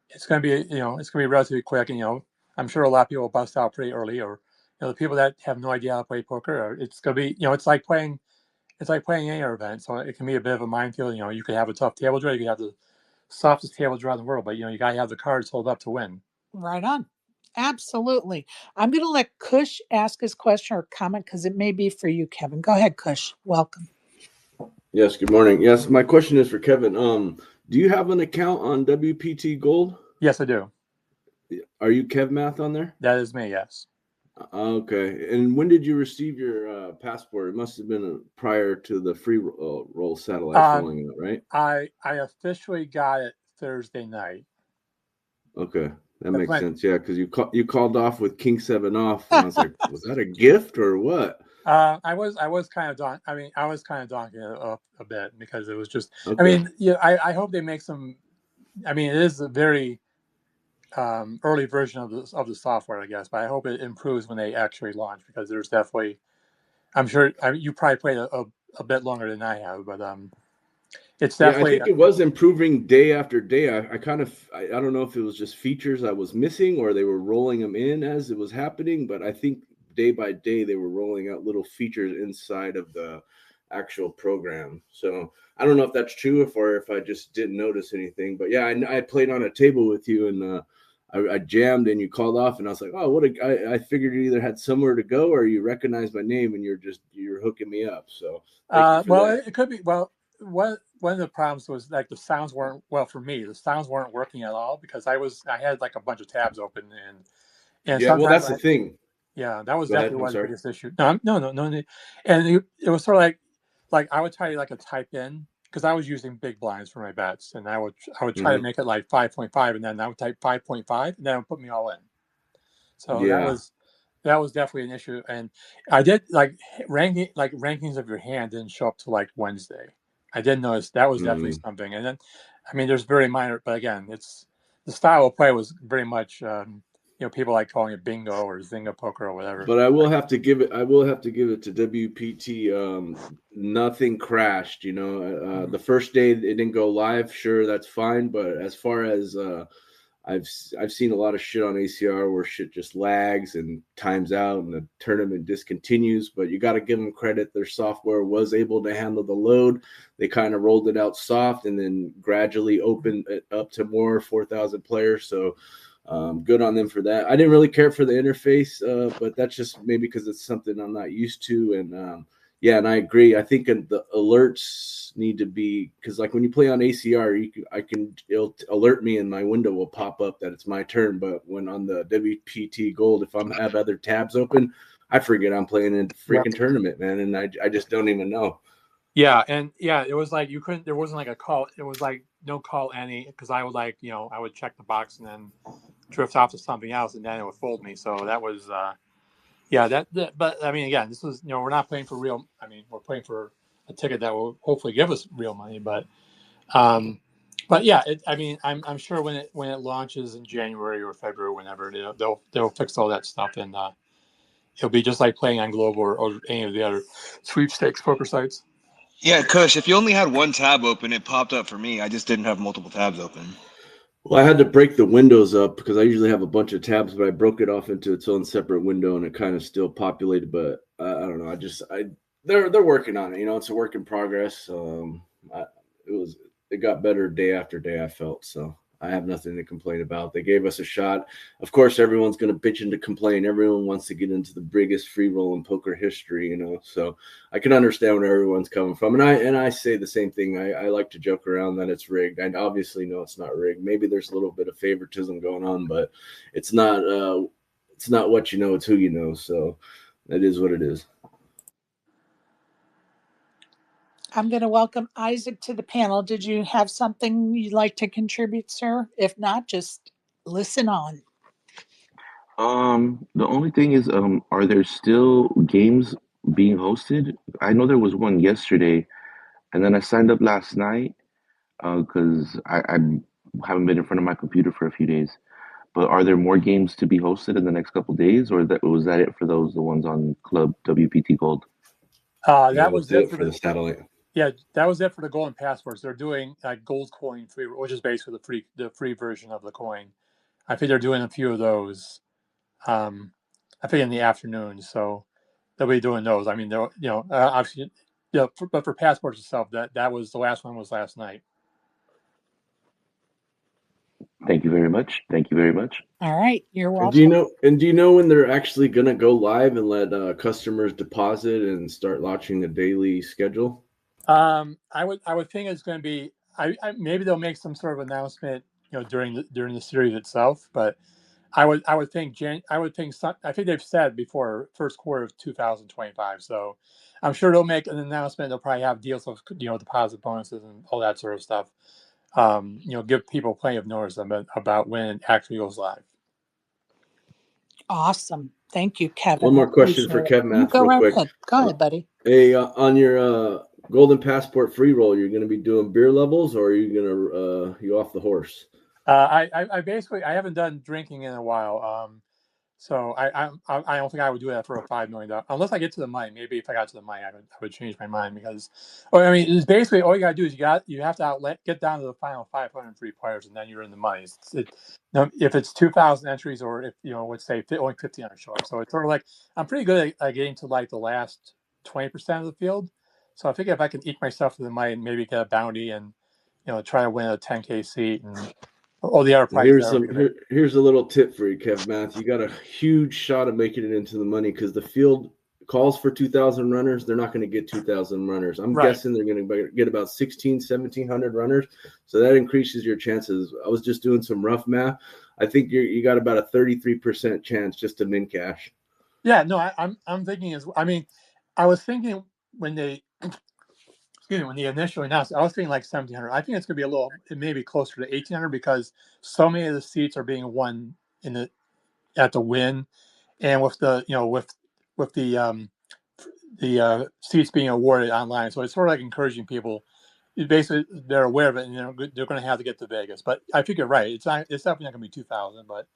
it's gonna be relatively quick, and I'm sure a lot of people will bust out pretty early, or the people that have no idea how to play poker, or it's gonna be it's like playing any other event, so it can be a bit of a minefield. You could have a tough table draw, you could have the softest table draw in the world, but you gotta have the cards hold up to win.
Right on. Absolutely. I'm going to let Kush ask his question or comment because it may be for you, Kevin. Go ahead, Kush. Welcome.
Yes, good morning. Yes, my question is for Kevin. Do you have an account on WPT Gold?
Yes, I do.
Are you Kev Math on there?
That is me, yes.
Okay. And when did you receive your passport? It must have been prior to the free roll satellites rolling out, right?
I officially got it Thursday night.
Okay, that makes sense. Yeah, because you called off with King 7 off, and I was like, was that a gift or what?
I was kind of I was kind of donking it up a bit because it was just.
Okay.
I mean, I hope they make some. I mean, it is a very early version of the software, I guess, but I hope it improves when they actually launch because there's definitely. I'm sure you probably played a bit longer than I have, but it's definitely.
Yeah, I think it was improving day after day. I don't know if it was just features I was missing or they were rolling them in as it was happening, but I think day by day they were rolling out little features inside of the actual program. So I don't know if that's true or if I just didn't notice anything. But yeah, I played on a table with you and I jammed and you called off and I was like, oh, I figured you either had somewhere to go or you recognized my name and you're hooking me up. So
it could be one of the problems was like the sounds weren't for me. The sounds weren't working at all because I had like a bunch of tabs open and
yeah, well, that's the thing.
Yeah, that was
Go ahead.
definitely one of the
Sorry.
biggest issue. No, and it was sort of like I would try to like a type in because I was using big blinds for my bets, and I would try to make it like 5.5, and then I would type 5.5, and then it would put me all in. So that was definitely an issue, and I did like rankings of your hand didn't show up till like Wednesday. I did notice that was definitely something, and then I mean there's very minor, but again it's the style of play was very much. People like calling it bingo or Zynga poker or whatever.
But I will have to give it to WPT. Nothing crashed. The first day it didn't go live. Sure, that's fine. But as far as I've seen a lot of shit on ACR where shit just lags and times out and the tournament discontinues. But you got to give them credit. Their software was able to handle the load. They kind of rolled it out soft and then gradually opened it up to more 4,000 players. So. Good on them for that. I didn't really care for the interface, but that's just maybe because it's something I'm not used to. And and I agree. I think the alerts need to be because like when you play on ACR, it'll alert me and my window will pop up that it's my turn. But when on the WPT Gold, if I have other tabs open, I forget I'm playing in a freaking tournament, man, and I just don't even know.
Yeah, and it was like you couldn't. There wasn't like a call. It was like no call any because I would I would check the box and then drift off to something else, and then it would fold me. So that was, But I mean, again, this was, we're not playing for real. I mean, we're playing for a ticket that will hopefully give us real money. But yeah, I'm sure when it launches in January or February, whenever they'll fix all that stuff, and it'll be just like playing on Global or any of the other sweepstakes poker sites.
Yeah, Kush, if you only had one tab open, it popped up for me. I just didn't have multiple tabs open.
Well, I had to break the windows up because I usually have a bunch of tabs, but I broke it off into its own separate window, and it kind of still populated. But I don't know. They're working on it. It's a work in progress. It got better day after day. I felt so. I have nothing to complain about. They gave us a shot. Of course, everyone's going to bitch and to complain. Everyone wants to get into the biggest free roll in poker history, So I can understand where everyone's coming from. And I say the same thing. I like to joke around that it's rigged. I obviously know it's not rigged. Maybe there's a little bit of favoritism going on, but it's not. It's not what you know. It's who you know. So that is what it is.
I'm going to welcome Isaac to the panel. Did you have something you'd like to contribute, sir? If not, just listen on.
The only thing is, are there still games being hosted? I know there was one yesterday, and then I signed up last night because I haven't been in front of my computer for a few days. But are there more games to be hosted in the next couple days, or that was that it for the ones on Club WPT Gold?
That was
That's
it
it
for
for the
the
satellite.
yeah. That was it for the golden passports. They're doing gold coin free, which is basically the free version of the coin. I think they're doing a few of those. I think in the afternoon, so they'll be doing those. I mean, they're obviously, but for passports itself, that was the last one was last night.
Thank you very much. Thank you very much.
All right, you're
And
welcome.
do you know when they're actually gonna go live and let customers deposit and start launching a daily schedule?
I would think it's going to be. Maybe they'll make some sort of announcement, during the series itself. But I would think I think they've said before first quarter of 2025. So I'm sure they'll make an announcement. They'll probably have deals of deposit bonuses and all that sort of stuff. Give people plenty of notice about when it actually goes live.
Awesome. Thank you, Kevin.
One
I
more question
appreciate
for
it.
Kev
You
Math,
go
real
right
quick.
ahead. Go ahead, buddy.
Hey, on your Golden Passport free roll, you're going to be doing beer levels, or are you going to you off the horse?
I basically I haven't done drinking in a while. So I don't think I would do that for a $5 million unless I get to the money. Maybe if I got to the money, I would change my mind because, I mean, it's basically all you got to do is you have to get down to the final 503 players and then you're in the money. If it's 2,000 entries or if let's say only 1,500 show up, so it's sort of like I'm pretty good at getting to like the last 20% of the field. So I think if I can eke myself to the money and maybe get a bounty and try to win a 10K seat and all the other
Well,
prizes that are pretty big.
here's a little tip for you, Kev Math. You got a huge shot of making it into the money because the field calls for 2,000 runners. They're not going to get 2,000 runners. I'm
Right.
guessing they're going to get about 1,700 runners. So that increases your chances. I was just doing some rough math. I think you got about a 33% chance just to min cash.
Yeah, no, I'm thinking I mean, I was thinking when they when they initially announced, I was thinking like 1,700. I think it's going to be it may be closer to 1,800 because so many of the seats are being won at the win, and with the with the seats being awarded online, so it's sort of like encouraging people. Basically, they're aware of it, and they're going to have to get to Vegas. But I think you're right. It's definitely not going to be 2,000, but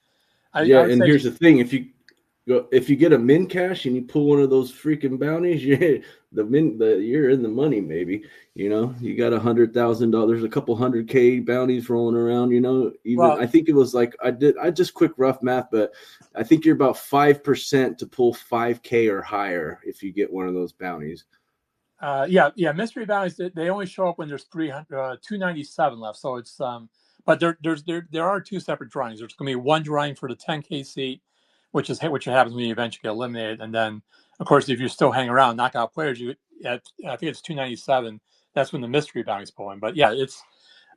I
Yeah,
would
and
say
here's the thing: if you get a min cash and you pull one of those freaking bounties, you're in the money. Maybe you got $100,000, a couple 100K bounties rolling around. Even
well.
I think it was like I just quick rough math, but I think you're about 5% to pull 5K or higher if you get one of those bounties.
Yeah. Mystery bounties they only show up when there's 297 left. So it's but there are two separate drawings. There's going to be one drawing for the 10K seat, which happens when you eventually get eliminated, and then of course if you still hang around, knockout players, I think it's 297. That's when the mystery bounties pull in. But yeah, it's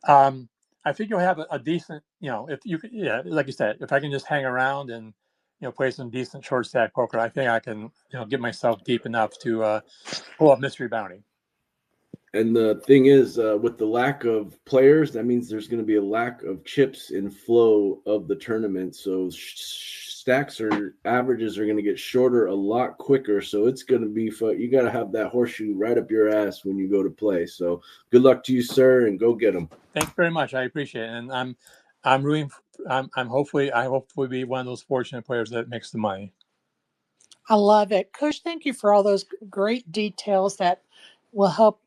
I think you'll have a decent if you like you said, if I can just hang around and play some decent short stack poker, I think I can get myself deep enough to pull up mystery bounty.
And the thing is, with the lack of players, that means there's going to be a lack of chips in flow of the tournament. So stacks or averages are going to get shorter a lot quicker. So it's going to be fun. You got to have that horseshoe right up your ass when you go to play. So good luck to you, sir, and go get them.
Thanks very much. I appreciate it, and I'm rooting. I'm hopefully be one of those fortunate players that makes the money.
I love it. Coach, thank you for all those great details that will help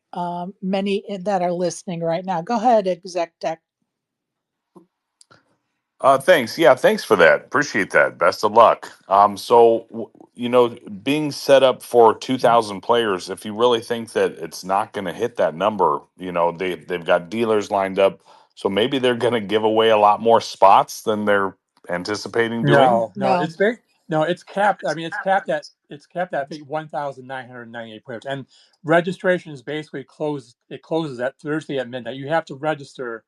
many that are listening right now. Go ahead, Exec Deck.
Thanks. Yeah, thanks for that. Appreciate that. Best of luck. Being set up for 2,000 players, if you really think that it's not going to hit that number, they've got dealers lined up, so maybe they're going to give away a lot more spots than they're anticipating doing.
No, it's big. No, it's capped. I mean, it's capped at I think 1,998 players, and registration is basically closed. It closes at Thursday at midnight. You have to register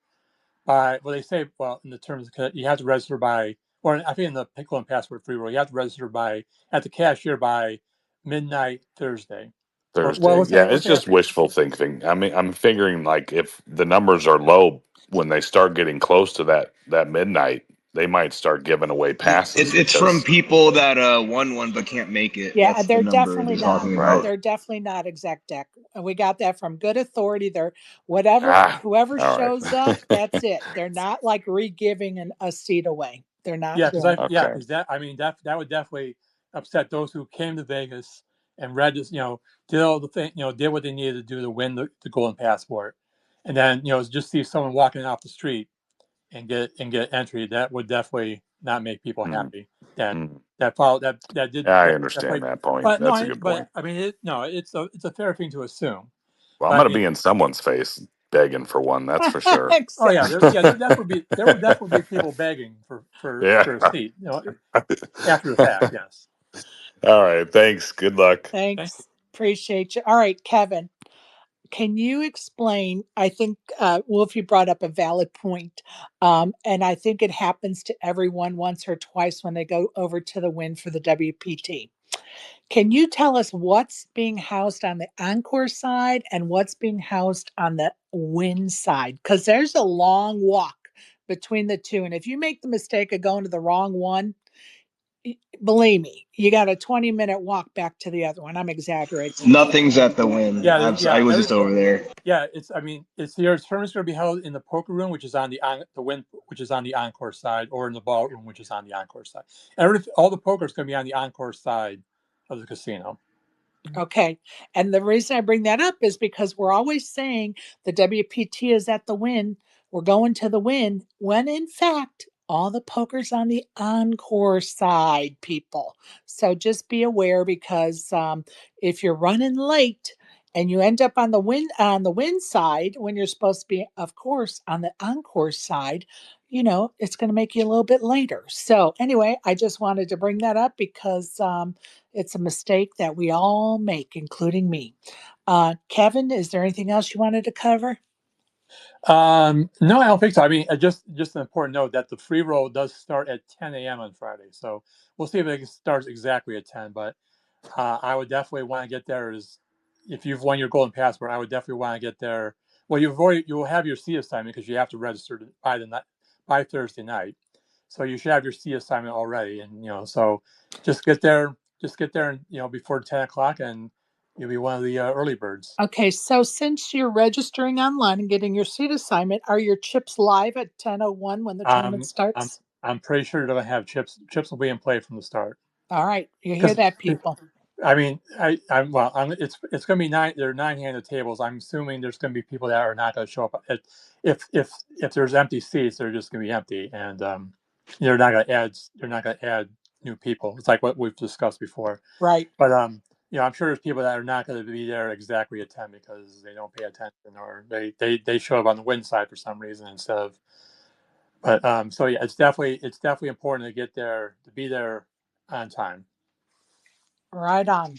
by they say in the terms you have to register by, or I think in the Pickle and Password free roll you have to register by at the cashier by midnight Thursday. Or
Thursday. Yeah,
let's
it's
say
just wishful thinking. I mean, I'm figuring like if the numbers are low when they start getting close to that midnight, they might start giving away passes.
It's from people that won one but can't make it.
Yeah,
That's the
they're
number
definitely
they're
not.
talking
right.
about.
They're definitely not exec deck. And we got that from good authority. They're whoever
All right.
shows up, that's it. They're not like re-giving a seat away. They're not
Yeah,
doing
because
Okay.
that would definitely upset those who came to Vegas and read this, did all the thing, did what they needed to do to win the golden passport, and then just see someone walking off the street and get entry. That would definitely not make people
Mm,
happy. That
mm.
that followed that did
I
that
understand
played,
that point.
but no,
That's a good point.
I mean, it's a fair thing to assume.
Well, I'm
But
going to be in someone's face begging for one. That's for
it.
sure.
oh yeah,
Exactly.
there would definitely be people begging
Yeah.
for a seat, after the fact. Yes.
All right. Thanks. Good luck.
Thank you.
Thanks. Appreciate you. All right, Kevin. Can you explain? I think Wolfie brought up a valid point, and I think it happens to everyone once or twice when they go over to the win for the WPT. Can you tell us what's being housed on the encore side and what's being housed on the win side? Because there's a long walk between the two, and if you make the mistake of going to the wrong one, believe me, you got a 20-minute walk back to the other one. I'm exaggerating a little.
Nothing's at the win. I was just over there.
Yeah, it's the tournament's going to be held in the poker room, which is on the win, which is on the encore side, or in the ballroom, which is on the encore side. All the poker is going to be on the encore side of the casino.
Okay. And the reason I bring that up is because we're always saying the WPT is at the win. We're going to the win when in fact, all the poker's on the encore side, people. So just be aware because if you're running late and you end up on the win side when you're supposed to be, of course, on the encore side, it's going to make you a little bit later. So anyway, I just wanted to bring that up because it's a mistake that we all make, including me. Kevin, is there anything else you wanted to cover?
No, I don't think so. I mean, just an important note that the free roll does start at 10 a.m. on Friday, so we'll see if it starts exactly at 10. But I would definitely want to get there. If you've won your golden passport, I would definitely want to get there. Well, you will have your seat assignment because you have to register by Thursday night, so you should have your seat assignment already. And so just get there, and before 10 o'clock, and you'll be one of the early birds.
Okay, so since you're registering online and getting your seat assignment, are your chips live at 10:01 when the tournament
I'm
starts?
I'm pretty sure they'll have chips. Chips will be in play from the start.
All right, you hear
Because
that, people.
I mean, it's going to be nine. There are 9-handed tables. I'm assuming there's going to be people that are not going to show up. If there's empty seats, they're just going to be empty, and they're not going to add. They're not going to add new people. It's like what we've discussed before.
Right.
But I'm sure there's people that are not going to be there exactly at 10 because they don't pay attention, or they show up on the win side for some reason instead of. But so yeah, it's definitely important to get there, to be there on time.
Right on.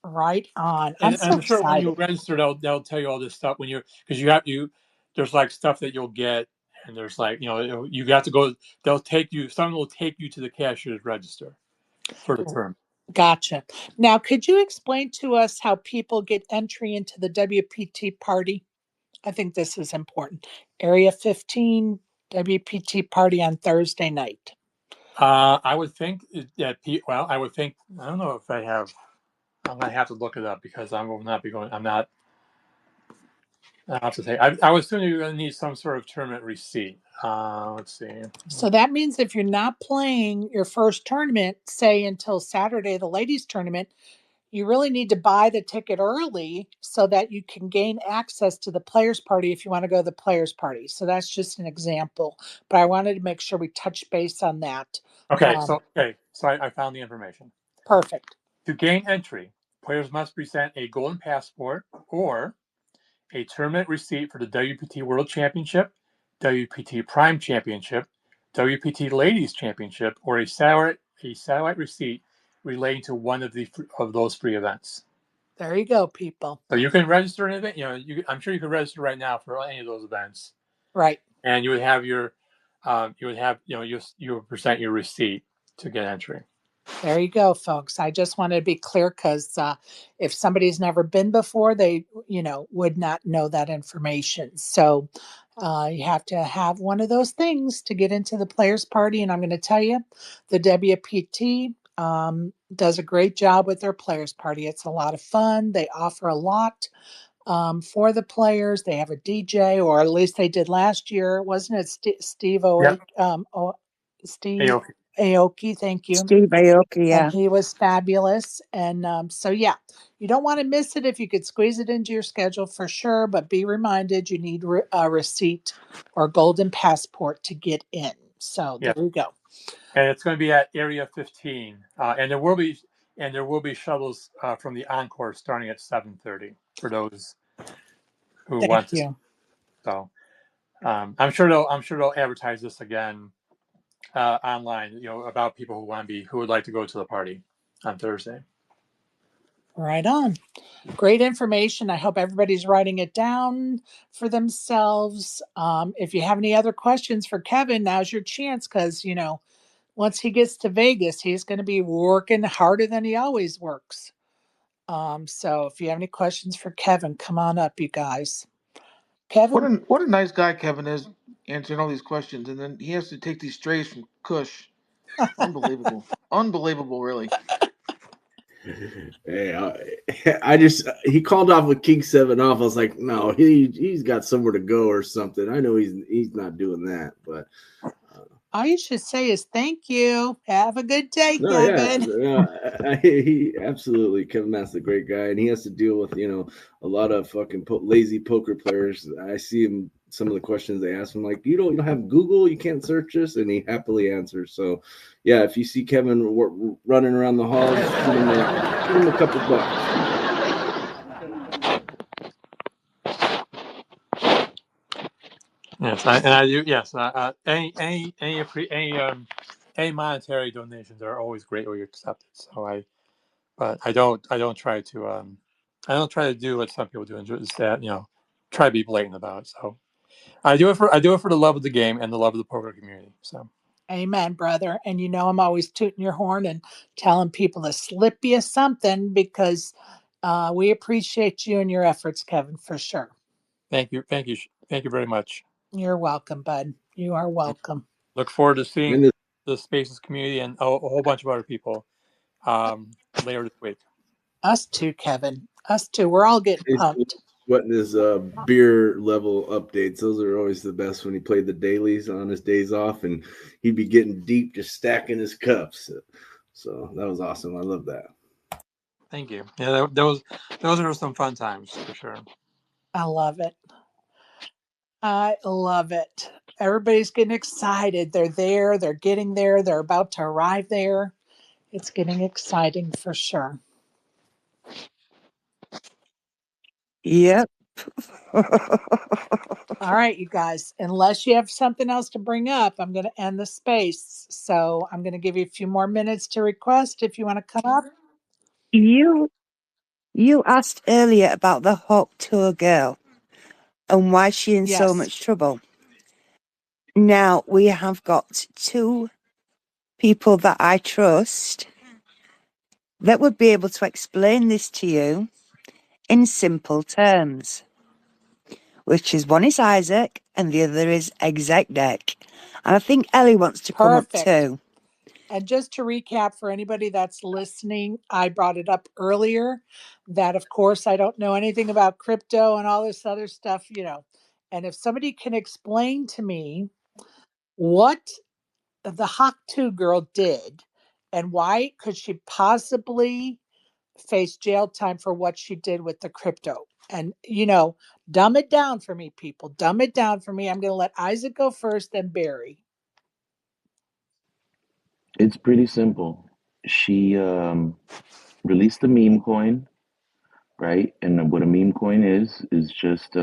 Right on. I'm
And
so
I'm sure when you
excited.
register, they'll tell you all this stuff when because there's like stuff that you'll get, and there's like you got to go. Someone will take you to the cashier's register for the term.
Gotcha. Now, could you explain to us how people get entry into the WPT party? I think this is important. Area 15 WPT party on Thursday night.
I would think that I would think, I don't know if I have. I'm gonna have to look it up because I will not be going. I'm not. I have to say. I would assume you're gonna need some sort of tournament receipt. Let's see.
So that means if you're not playing your first tournament, say until Saturday, the ladies' tournament, you really need to buy the ticket early so that you can gain access to the players' party if you want to go to the players' party. So that's just an example. But I wanted to make sure we touch base on that.
So I found the information.
Perfect.
To gain entry, players must present a golden passport or a tournament receipt for the WPT World Championship, WPT Prime Championship, WPT Ladies Championship, or a satellite receipt relating to one of those free events.
There you go, people.
So you can register an event. I'm sure you can register right now for any of those events.
Right.
And you would have you would present your receipt to get entry.
There you go, folks. I just wanted to be clear because if somebody's never been before, they, would not know that information. So You have to have one of those things to get into the players party. And I'm going to tell you, the WPT does a great job with their players party. It's a lot of fun. They offer a lot for the players. They have a DJ, or at least they did last year, wasn't it? Steve
Yeah.
Steve
Aoki.
Aoki, thank you.
Steve Aoki,
And
yeah.
he was fabulous. And so, yeah, you don't want to miss it if you could squeeze it into your schedule for sure. But be reminded you need a receipt or golden passport to get in. So
Yeah.
there you go.
And it's going to be at Area 15, and there will be shuttles from the Encore starting at 7:30 for those who
Thank
want to.
you.
So I'm sure they'll advertise this again online, about people who would like to go to the party on Thursday.
Right on. Great information. I hope everybody's writing it down for themselves. If you have any other questions for Kevin, now's your chance because, once he gets to Vegas, he's going to be working harder than he always works. So if you have any questions for Kevin, come on up, you guys.
What
Kevin?
a nice guy Kevin is, answering all these questions, and then he has to take these strays from Kush. Unbelievable, unbelievable, really.
Hey, I just he called off with King 7 off. I was like, no, he's got somewhere to go or something. I know he's not doing that, but
All you should say is thank you. Have a good day,
no, yeah,
Kevin.
he absolutely Kevin Matt's a great guy, and he has to deal with a lot of fucking lazy poker players. I see him some of the questions they ask him, like you don't have Google, you can't search this, and he happily answers. So, yeah, if you see Kevin running around the halls, shoot him a couple bucks.
Yes, I do. Yes, any monetary donations are always greatly accepted. So but I don't try to do what some people do, and just that try to be blatant about it. So I do it for the love of the game and the love of the poker community. So
Amen, brother. And I'm always tooting your horn and telling people to slip you something because we appreciate you and your efforts, Kevin, for sure.
thank you, thank you very much.
You're welcome, bud. You are welcome.
Look forward to seeing
And
the Spaces community and a whole bunch of other people later this week.
Us too, Kevin. Us too. We're all getting pumped.
sweating his beer level updates. Those are always the best when he played the dailies on his days off, and he'd be getting deep, just stacking his cups. So that was awesome. I love that.
Thank you. Yeah, those are some fun times for sure.
I love it. I love it. Everybody's getting excited. They're there. They're getting there. They're about to arrive there. It's getting exciting for sure.
Yep.
All right, you guys, unless you have something else to bring up, I'm going to end the space. So I'm going to give you a few more minutes to request if you want to come up.
You asked earlier about the Hauk Tau girl and why she's in so
Yes.
much trouble. Now, we have got two people that I trust that would be able to explain this to you in simple terms, which is one is Isaac and the other is Exec Deck. And I think Ellie wants to come up
Perfect.
too.
And just to recap for anybody that's listening, I brought it up earlier that, of course, I don't know anything about crypto and all this other stuff, And if somebody can explain to me what the Hauk Tau girl did and why could she possibly face jail time for what she did with the crypto. And, dumb it down for me, people. Dumb it down for me. I'm going to let Isaac go first, then Barry.
It's pretty simple. She released a meme coin, right? And what a meme coin is just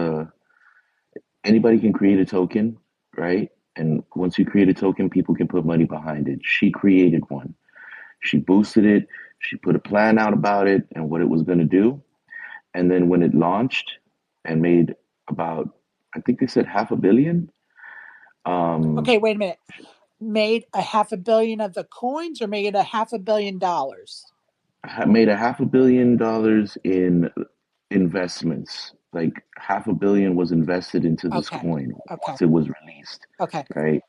anybody can create a token, right? And once you create a token, people can put money behind it. She created one. She boosted it. She put a plan out about it and what it was going to do. And then when it launched and made about, I think they said half a billion.
Okay, wait a minute. Made a half a billion of the coins or made a half a billion dollars?
Made a half a billion dollars in investments, like half a billion was invested into this
Okay.
coin
Okay.
once it was released,
Okay.
right?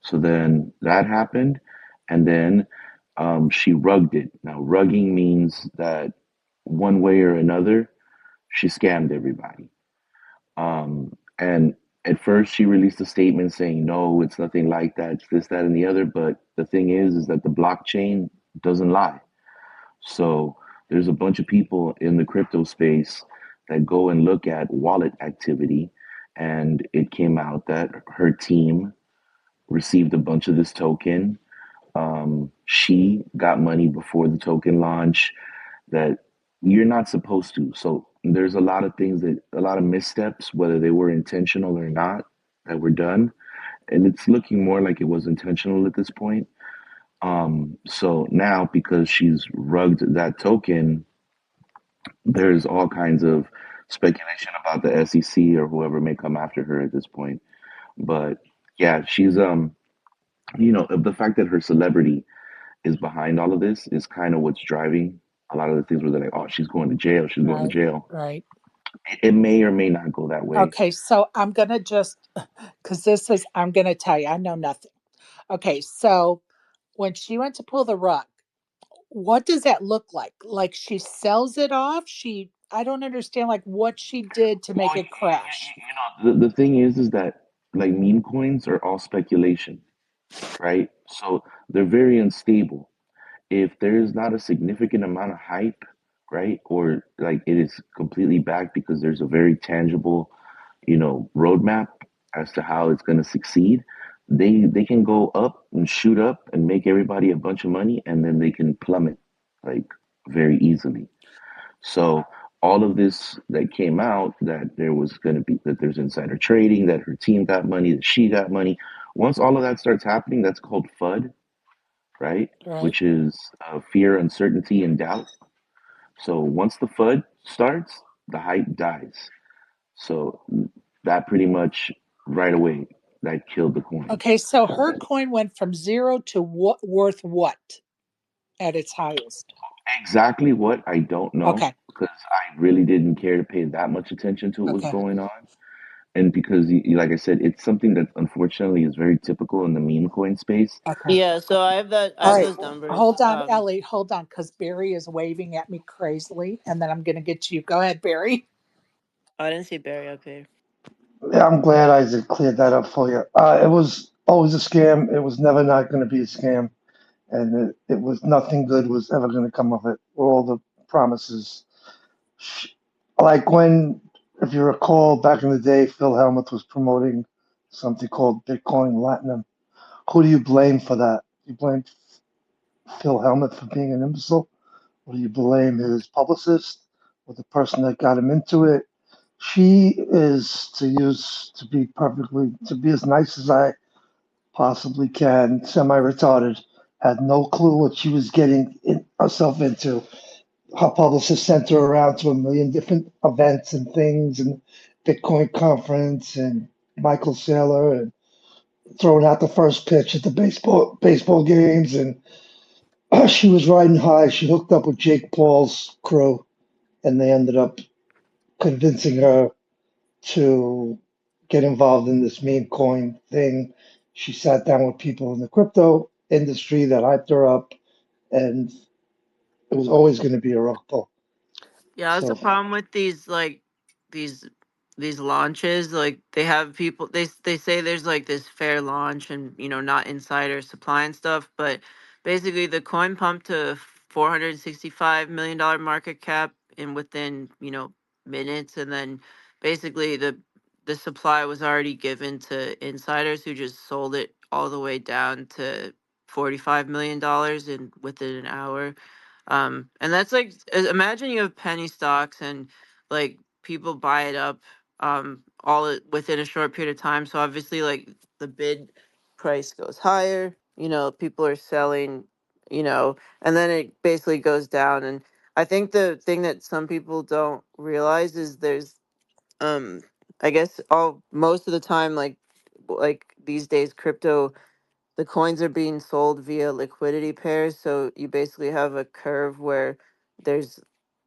So then that happened, and then she rugged it. Now, rugging means that one way or another, she scammed everybody. And at first, she released a statement saying, "No, it's nothing like that. It's this, that, and the other." But the thing is that the blockchain doesn't lie. So there's a bunch of people in the crypto space that go and look at wallet activity, and it came out that her team received a bunch of this token. She got money before the token launch that you're not supposed to. So there's a lot of things that a lot of missteps, whether they were intentional or not, that were done. And it's looking more like it was intentional at this point. So now because she's rugged that token, there's all kinds of speculation about the SEC or whoever may come after her at this point. But yeah, she's the fact that her celebrity is behind all of this is kind of what's driving a lot of the things where they're like, oh, she's going to jail, she's going to
Right.
jail.
Right.
It may or may not go that way.
Okay. So I'm going to just, because I'm going to tell you, I know nothing. Okay. So when she went to pull the rug, what does that look like? Like she sells it off? I don't understand like what she did to make
Well,
it crash.
the thing is that like meme coins are all speculation, right? So they're very unstable. If there's not a significant amount of hype, right, or like it is completely backed because there's a very tangible, roadmap as to how it's going to succeed, they can go up and shoot up and make everybody a bunch of money, and then they can plummet like very easily. So all of this that came out that there was going to be that there's insider trading, that her team got money, that she got money. Once all of that starts happening, that's called FUD, right?
Right.
Which is fear, uncertainty, and doubt. So once the FUD starts, the hype dies. So that pretty much right away that killed the coin.
Okay. So her coin went from zero to worth what at its highest?
Exactly what I don't know
Okay.
because I really didn't care to pay that much attention to what was
Okay.
going on. And because, like I said, it's something that unfortunately is very typical in the meme coin space.
Okay.
Yeah, so I have that. I
All
have
right.
those numbers.
Hold on, Ellie. Hold on, because Barry is waving at me crazily, and then I'm going to get to you. Go ahead, Barry.
I didn't see Barry up here.
Yeah, I'm glad Isaac cleared that up for you. It was always a scam. It was never not going to be a scam, and it was nothing good was ever going to come of it. All the promises, like when, if you recall, back in the day, Phil Hellmuth was promoting something called Bitcoin Latinum. Who do you blame for that? You blame Phil Hellmuth for being an imbecile, or do you blame his publicist or the person that got him into it? She is to be as nice as I possibly can, semi-retarded, had no clue what she was herself into. Her publicist sent her around to a million different events and things, and Bitcoin conference, and Michael Saylor, and throwing out the first pitch at the baseball games, and she was riding high. She hooked up with Jake Paul's crew, and they ended up convincing her to get involved in this meme coin thing. She sat down with people in the crypto industry that hyped her up, and it was always going to be a rug pull.
Yeah, that's the
So
problem with these these launches. Like they have people they say there's like this fair launch and not insider supply and stuff, but basically the coin pumped to $465 million market cap in within minutes, and then basically the supply was already given to insiders who just sold it all the way down to $45 million in within an hour. And that's like imagine you have penny stocks and like people buy it up within a short period of time. So obviously like the bid price goes higher, people are selling, and then it basically goes down. And I think the thing that some people don't realize is there's um I guess all most of the time like these days crypto the coins are being sold via liquidity pairs. So you basically have a curve where there's,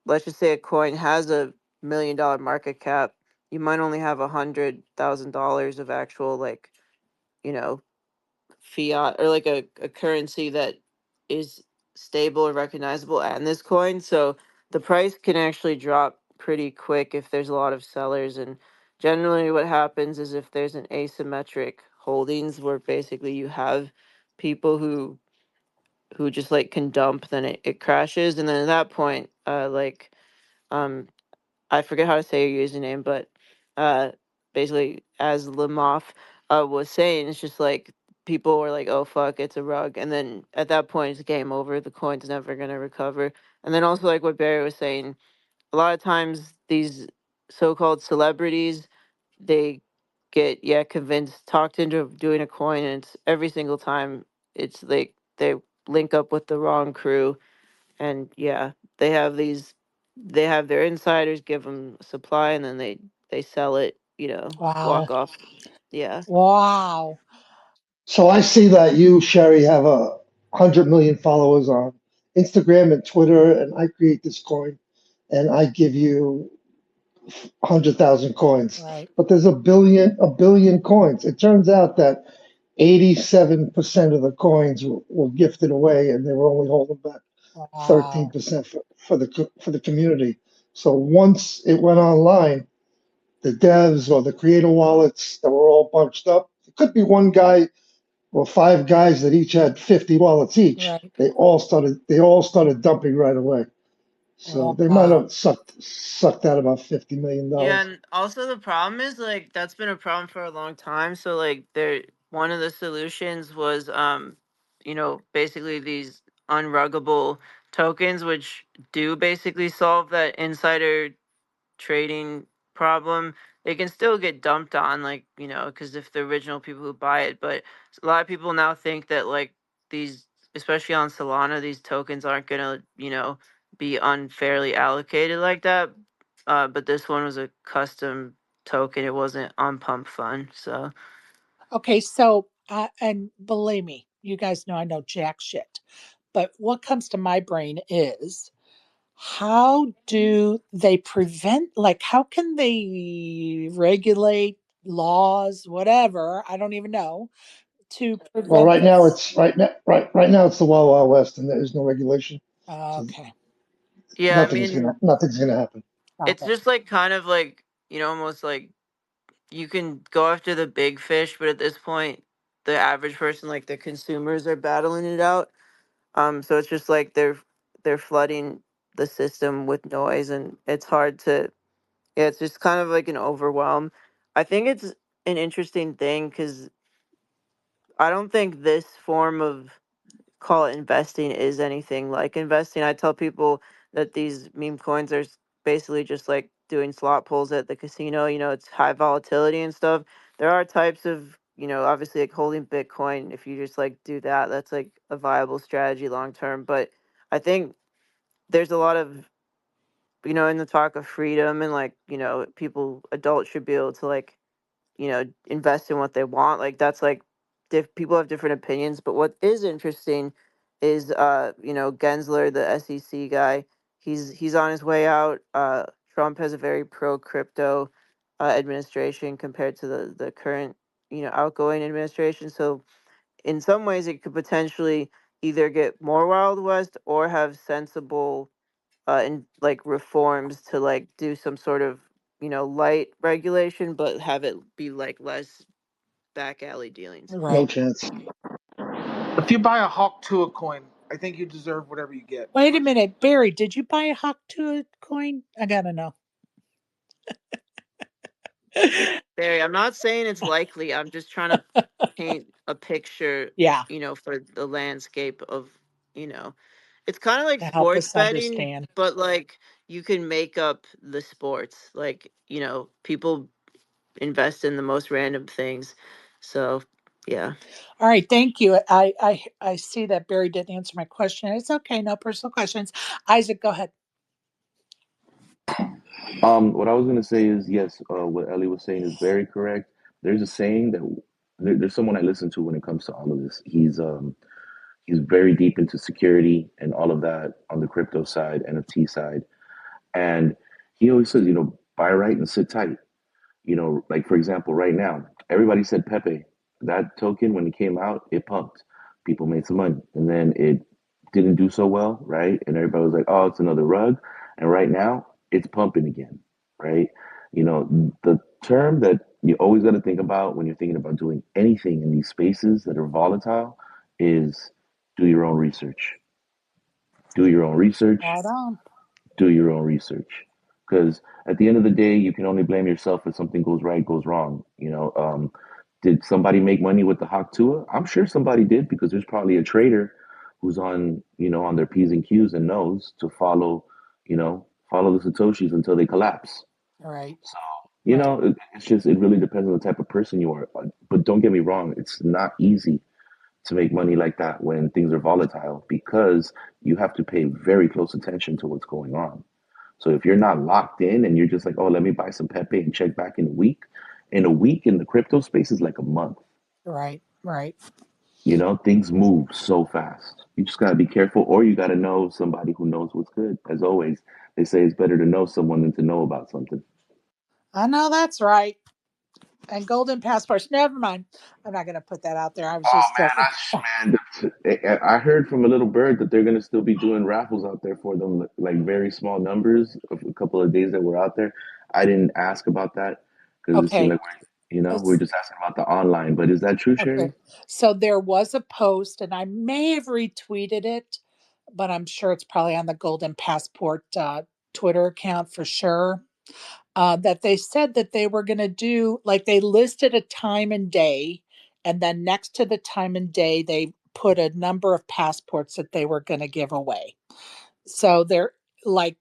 let's just say a coin has a $1 million market cap, you might only have $100,000 of actual like, you know, fiat or like a currency that is stable or recognizable in this coin. So the price can actually drop pretty quick if there's a lot of sellers. And generally, what happens is if there's an asymmetric holdings where basically you have people who just like can dump, then it crashes. And then at that point, um I forget how to say your username, but uh, basically, as Lemoff was saying, it's just like people were like, "Oh fuck, it's a rug," and then at that point, it's game over. The coin's never gonna recover. And then also, like what Barry was saying, a lot of times these so-called celebrities, they get convinced, talked into doing a coin, and it's every single time it's like they link up with the wrong crew, and they have these, they have their insiders give them supply, and then they sell it,
Wow.
walk off. Yeah.
Wow.
So I see that you, Sherry, have 100 million followers on Instagram and Twitter, and I create this coin, and I give you 100,000 coins.
Right.
But there's a billion coins. It turns out that 87% of the coins were gifted away, and they were only holding back
Wow.
13% for the community. So once it went online, the devs or the creator wallets that were all bunched up, it could be one guy or five guys that each had 50 wallets each.
Right.
They all started dumping right away. So they might
Wow.
have sucked out about $50 million.
Yeah, and also the problem is like that's been a problem for a long time. So like there, one of the solutions was basically these unruggable tokens, which do basically solve that insider trading problem. They can still get dumped on, like, because if the original people who buy it, but a lot of people now think that like these, especially on Solana, these tokens aren't gonna, be unfairly allocated like that. But this one was a custom token. It wasn't on Pump Fund, so.
Okay. So, and believe me, you guys know I know jack shit. But what comes to my brain is how do they prevent, like, how can they regulate laws, whatever? I don't even know to
Well,
prevent
right now
this.
it's right now it's the Wild Wild West, and there is no regulation, so
Okay.
Yeah, I mean,
nothing's gonna happen.
Stop
it's
it.
just like kind of like, almost like you can go after the big fish, but at this point, the average person, like the consumers, are battling it out. So it's just like they're flooding the system with noise, and it's hard to. Yeah, it's just kind of like an overwhelm. I think it's an interesting thing because I don't think this form of, call it investing, is anything like investing. I tell people that these meme coins are basically just like doing slot pulls at the casino. It's high volatility and stuff. There are types of, obviously like holding Bitcoin. If you just like do that, that's like a viable strategy long term. But I think there's a lot of, in the talk of freedom and like, people, adults should be able to like, invest in what they want. Like that's like people have different opinions, but what is interesting is Gensler, the SEC guy, he's on his way out. Trump has a very pro crypto administration compared to the current outgoing administration. So in some ways it could potentially either get more Wild West or have sensible and like reforms to like do some sort of light regulation, but have it be like less back alley dealings.
No
Right.
chance.
If you buy a Hawk Tua coin, I think you deserve whatever you get.
Wait a minute, Barry, did you buy a Hauk Tau coin? I gotta know.
Barry, I'm not saying it's likely. I'm just trying to paint a picture,
Yeah,
for the landscape of, you know, it's kind of like
to help
sports
us
betting,
understand.
but like you can make up the sports. Like, people invest in the most random things. So, yeah.
All right, thank you. I see that Barry didn't answer my question. It's okay, no personal questions. Isaac, go ahead.
What I was gonna say is yes. What Ellie was saying is very correct. There's a saying that there's someone I listen to when it comes to all of this. He's very deep into security and all of that on the crypto side, NFT side, and He always says, buy right and sit tight. Like for example, right now, everybody said Pepe. That token, when it came out, it pumped. People made some money. And then it didn't do so well, right? And everybody was like, oh, it's another rug. And right now, it's pumping again, right? The term that you always got to think about when you're thinking about doing anything in these spaces that are volatile is do your own research. Do your own research.
Right on.
Do your own research, because at the end of the day you can only blame yourself if something goes right, goes wrong. Did somebody make money with the Hauk Tua? I'm sure somebody did, because there's probably a trader who's on their p's and q's and knows to follow the satoshis until they collapse.
Right.
So
Right.
it really depends on the type of person you are. But don't get me wrong, it's not easy to make money like that when things are volatile, because you have to pay very close attention to what's going on. So if you're not locked in and you're just like, oh, let me buy some Pepe and check back in a week in the crypto space is like a month.
Right. Right.
Things move so fast. You just got to be careful, or you got to know somebody who knows what's good. As always, they say it's better to know someone than to know about something.
I know that's right. And golden passports. Never mind. I'm not going to put that out there. I was just joking.
Man, I heard from a little bird that they're gonna still be doing raffles out there for them, like very small numbers of a couple of days that we're out there. I didn't ask about that because it seemed
Okay.
like we're just asking about the online. But is that true,
Okay.
Sherry?
So there was a post, and I may have retweeted it, but I'm sure it's probably on the Golden Passport Twitter account for sure. That they said that they were going to do, like, they listed a time and day, and then next to the time and day, they put a number of passports that they were going to give away. So they're like,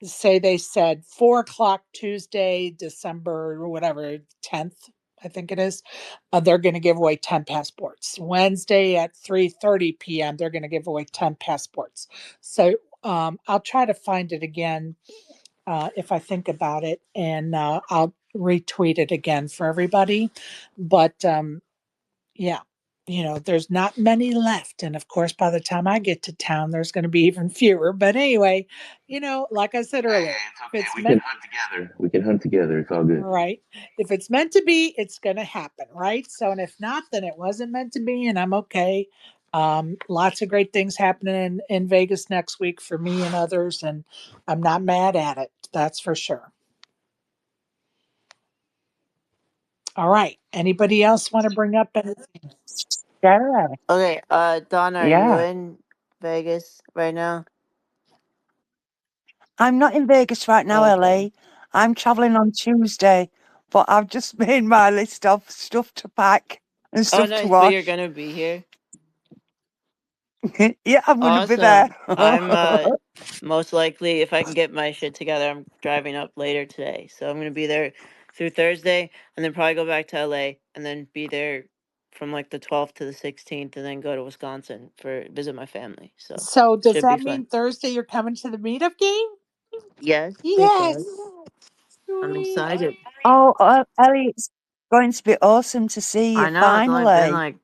say they said 4 o'clock Tuesday, December or whatever, 10th, I think it is. They're going to give away 10 passports. Wednesday at 3:30 p.m. They're going to give away 10 passports. So I'll try to find it again if I think about it, and I'll retweet it again for everybody. But yeah, there's not many left. And of course, by the time I get to town, there's going to be even fewer. But anyway, like I said
Hey,
earlier,
it's
if
okay.
it's
We can
meant,
hunt together. We can hunt together. It's all good.
right, if it's meant to be, it's going to happen, right? So, and if not, then it wasn't meant to be, and I'm okay. Lots of great things happening in Vegas next week for me and others, and I'm not mad at it. That's for sure. All right. Anybody else want to bring up anything?
Sure.
Okay, Donna, are you
Yeah.
in Vegas right now?
I'm not in Vegas right now,
Okay.
Ellie. I'm traveling on Tuesday, but I've just made my list of stuff to pack and
Oh,
stuff to
nice. But you're
wash.
gonna be here.
Yeah, I'm going to be there.
Awesome. I'm most likely, if I can get my shit together, I'm driving up later today. So I'm gonna be there through Thursday, and then probably go back to LA, and then be there from like the 12th to the 16th, and then go to Wisconsin for visit my family. So
So, does
should be
that
fun.
mean Thursday you're coming to the meetup game?
Yes, it
Yes.
does. I'm
Sweet.
excited.
Oh, Ellie, it's going to be awesome to see you
I know it's only been
finally.
like,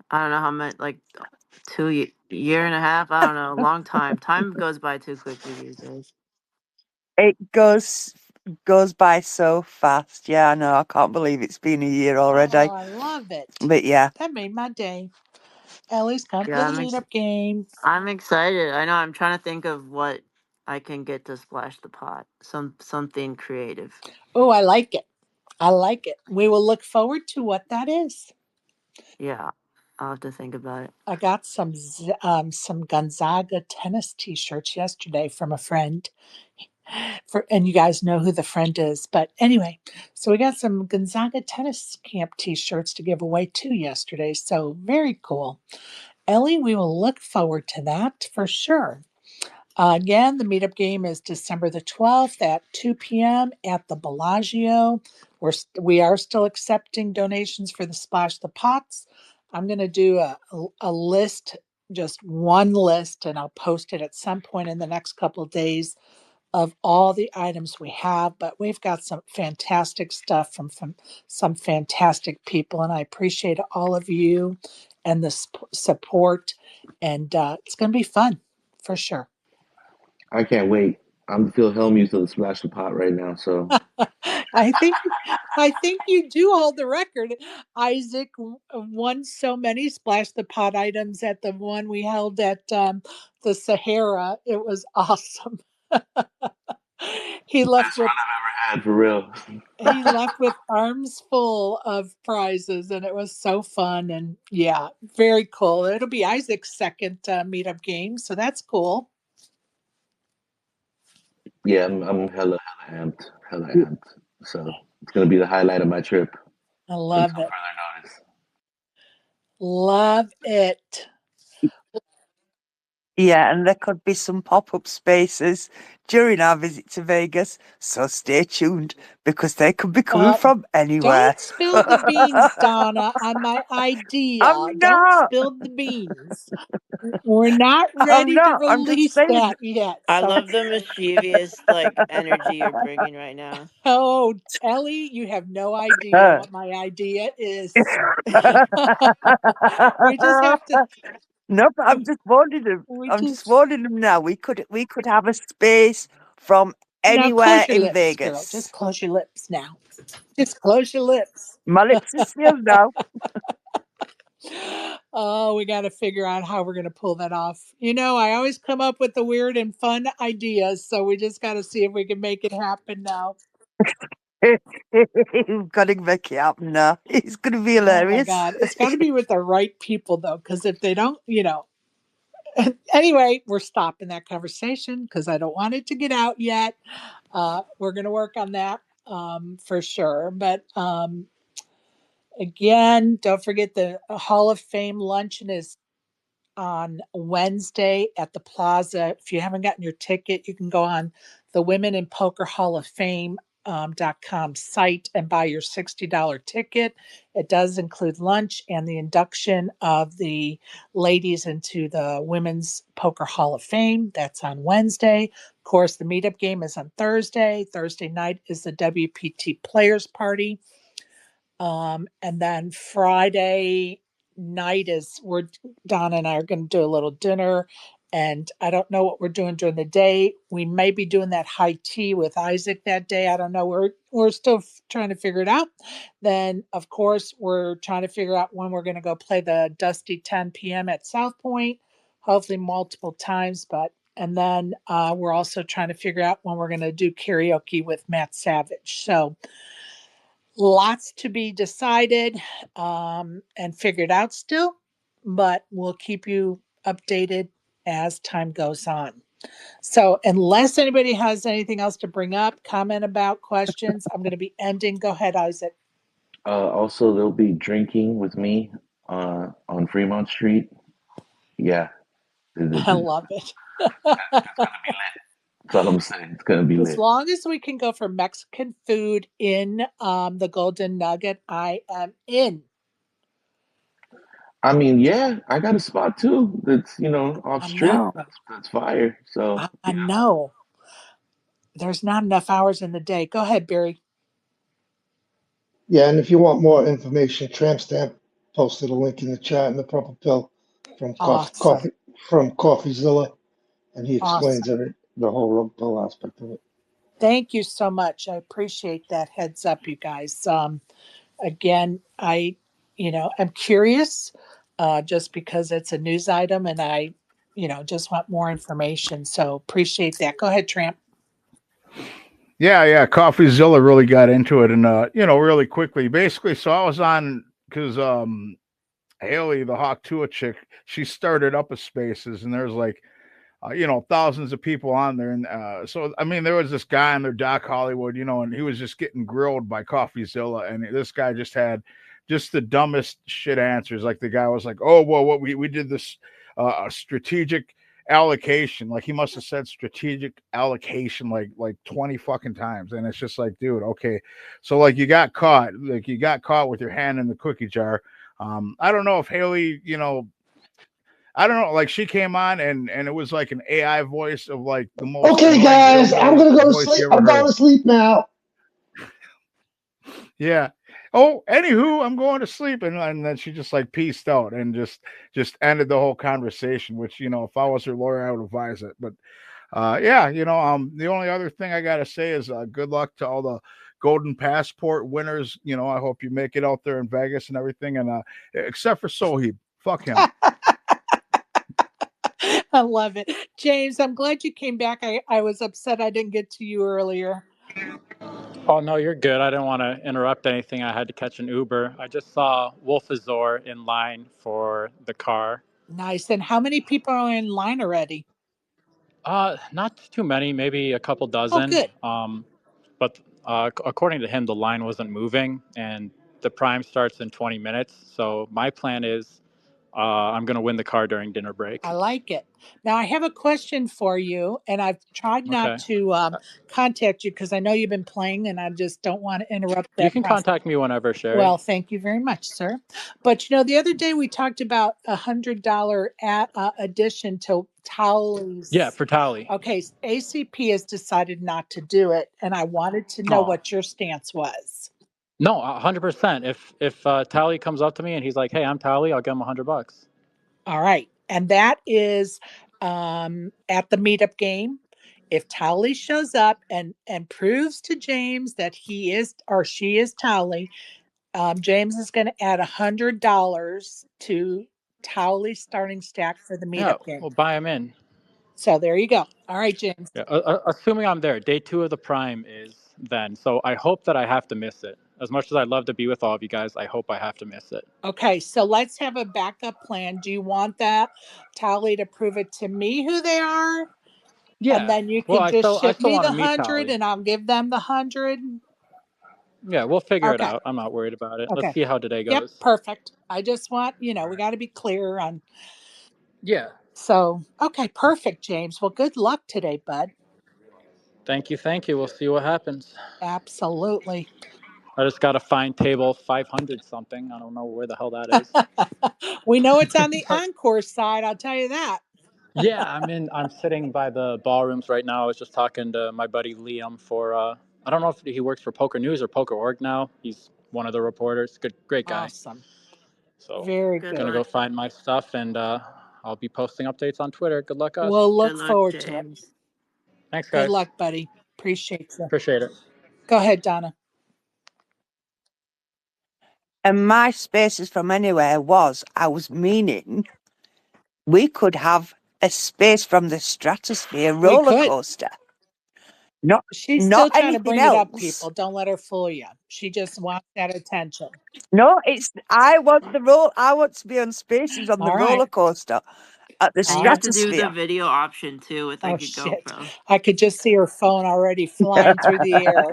I don't know how much, like 2 year and a half. I don't know, a long time. Time goes by too quickly these days.
It goes by so fast. Yeah, I know. I can't believe it's been a year
Oh,
already.
I love it.
But yeah,
That made my day. Ellie's come to
Yeah,
the meetup game.
I'm excited. I know. I'm trying to think of what I can get to splash the pot. Something creative.
Oh, I like it. I like it. We will look forward to what that is.
Yeah, I'll have to think about it.
I got some Gonzaga tennis T-shirts yesterday from a friend. And you guys know who the friend is, but anyway, so we got some Gonzaga tennis camp T-shirts to give away too yesterday. So very cool, Ellie. We will look forward to that for sure. Again, the meetup game is December the 12th at 2 p.m. at the Bellagio. We are still accepting donations for the Splash the Pots. I'm going to do a list, just one list, and I'll post it at some point in the next couple of days of all the items we have. But we've got some fantastic stuff from some fantastic people, and I appreciate all of you and the support. And it's going to be fun for sure.
I can't wait. I'm Phil used to the splash the pot right now. So
I think you do hold the record. Isaac won so many splash the pot items at the one we held at the Sahara. It was awesome. he left
best
with
run I've ever had for real.
he left with arms full of prizes, and it was so fun. And yeah, very cool. It'll be Isaac's second meetup game, so that's cool.
Yeah, I'm hella amped. So it's gonna be the highlight of my trip
I
until
love it.
further notice.
Love it.
Yeah, and there could be some pop-up spaces during our visit to Vegas, so stay tuned because they could be coming
Uh,
from anywhere.
don't spill the beans, Donna, on my idea.
I'm
Don't
not.
spill the beans. We're not
I'm
ready to
not. I'm just
release
saying.
that yet.
I
So,
love the mischievous like energy you're bringing right now.
oh, Ellie, you have no idea what my idea is. we just have to.
No, but I'm just warning them.
We
I'm just
just
warning them now. We could have a space from
now
anywhere
close your
in
lips, girl. Just
Vegas.
close your lips now. Just close your lips.
My lips are sealed now.
Oh, we got to figure out how we're going to pull that off. You know, I always come up with the weird and fun ideas, so we just got to see if we can make it happen now.
We've got to make it happen now. It's going to be
Oh my
hilarious.
God. It's got to be with the right people, though, because if they don't, anyway, we're stopping that conversation because I don't want it to get out yet. We're going to work on that for sure. But again, don't forget the Hall of Fame luncheon is on Wednesday at the Plaza. If you haven't gotten your ticket, you can go on the Women in Poker Hall of Fame .com site and buy your $60 ticket. It does include lunch and the induction of the ladies into the Women's Poker Hall of Fame. That's on Wednesday. Of course, the meetup game is on Thursday. Thursday night is the WPT Players Party. And then Friday night is we're Donna and I are going to do a little dinner. And I don't know what we're doing during the day. We may be doing that high tea with Isaac that day. I don't know. We're still trying to figure it out. Then, of course, we're trying to figure out when we're going to go play the Dusty 10 p.m. at South Point, hopefully multiple times. But and then we're also trying to figure out when we're going to do karaoke with Matt Savage. So lots to be decided and figured out still, but we'll keep you updated as time goes on. So, unless anybody has anything else to bring up, comment about, questions, I'm going to be ending. Go ahead, Isaac.
Also, they'll be drinking with me on Fremont Street. Yeah,
I love it.
that's all I'm saying. It's gonna be
As
lit.
long as we can go for Mexican food in the Golden Nugget, I am in.
I mean, yeah, I got a spot too. That's off
I
strip.
know.
That's fire. So
I know. There's not enough hours in the day. Go ahead, Barry.
Yeah, and if you want more information, Tramp Stamp posted a link in the chat in the Purple Pill from
Awesome.
Coffeezilla, and he
Awesome.
explains the whole rug pill aspect of it.
Thank you so much. I appreciate that heads up, you guys. Again, I'm curious just because it's a news item and I, just want more information. So appreciate that. Go ahead, Tramp.
Yeah. CoffeeZilla really got into it, and really quickly. Basically, so I was on because Haley, the Hauk Tau chick, she started up a Spaces, and there's like thousands of people on there. And so, I mean, there was this guy on there, Doc Hollywood, and he was just getting grilled by CoffeeZilla. And this guy just had just the dumbest shit answers. Like the guy was like, oh, well, what we did this strategic allocation. Like he must have said strategic allocation like 20 fucking times. And it's just like, dude, okay. So like you got caught with your hand in the cookie jar. I don't know if Haley, I don't know. Like she came on and it was like an AI voice of like the most.
Okay, guys, I'm gonna go to sleep. I'm going to sleep now.
Yeah. Oh, anywho, I'm going to sleep, and then she just like pieced out and just ended the whole conversation. Which if I was her lawyer, I would advise it. But yeah, the only other thing I gotta say is good luck to all the Golden Passport winners. I hope you make it out there in Vegas and everything. And except for Soheeb, fuck him.
I love it. James, I'm glad you came back. I was upset I didn't get to you earlier.
Oh, no, you're good. I didn't want to interrupt anything. I had to catch an Uber. I just saw Wolf Azor in line for the car.
Nice. And how many people are in line already?
Not too many, maybe a couple
Oh,
dozen.
good.
But according to him, the line wasn't moving, and the prime starts in 20 minutes. So my plan is I'm going to win the car during dinner break.
I like it. Now, I have a question for you, and I've tried not
Okay.
to contact you because I know you've been playing, and I just don't want to interrupt that
You can
process.
contact me whenever, Sherry.
Well, thank you very much, sir. But the other day we talked about $100 addition to Towley's.
Yeah, for Tally.
Okay, ACP has decided not to do it, and I wanted to know what your stance was.
No, 100%. If Tally comes up to me and he's like, "Hey, I'm Tally," I'll give him $100.
All right, and that is at the meetup game. If Towley shows up and proves to James that he is or she is Towley, James is going to add $100 to Towley's starting stack for the meetup game.
We'll buy him in.
So there you go. All right, James.
Yeah, assuming I'm there, day 2 of the prime is then. So I hope that I have to miss it. As much as I'd love to be with all of you guys, I hope I have to miss it.
Okay, so let's have a backup plan. Do you want that Towley to prove it to me who they are?
Yeah.
And then you can just ship me the 100
Tally.
and I'll give them the 100.
Yeah, we'll figure it out. I'm not worried about it.
Okay.
Let's see how today goes.
Yep, perfect. I just want, we got to be clear on.
Yeah.
So, okay, perfect, James. Well, good luck today, bud.
Thank you. We'll see what happens.
Absolutely.
I just got to find table 500 something. I don't know where the hell that is.
We know it's on the encore side, I'll tell you that.
Yeah, I'm sitting by the ballrooms right now. I was just talking to my buddy Liam for I don't know if he works for Poker News or Poker Org now. He's one of the reporters. Great guy.
Awesome.
So
very good.
Gonna go find my stuff, and I'll be posting updates on Twitter. Good luck, us.
We'll look forward to it.
Thanks, guys.
Good luck, buddy. Appreciate you.
Appreciate it.
Go ahead, Donna.
And my spaces from anywhere I was meaning we could have a space from the stratosphere roller coaster.
She's still trying to bring it up, people. Don't let her fool you. She just wants that attention.
No, I want to be on spaces on the roller coaster at the stratosphere.
You have to do the video option too with like a GoPro.
I could just see her phone already flying through the air.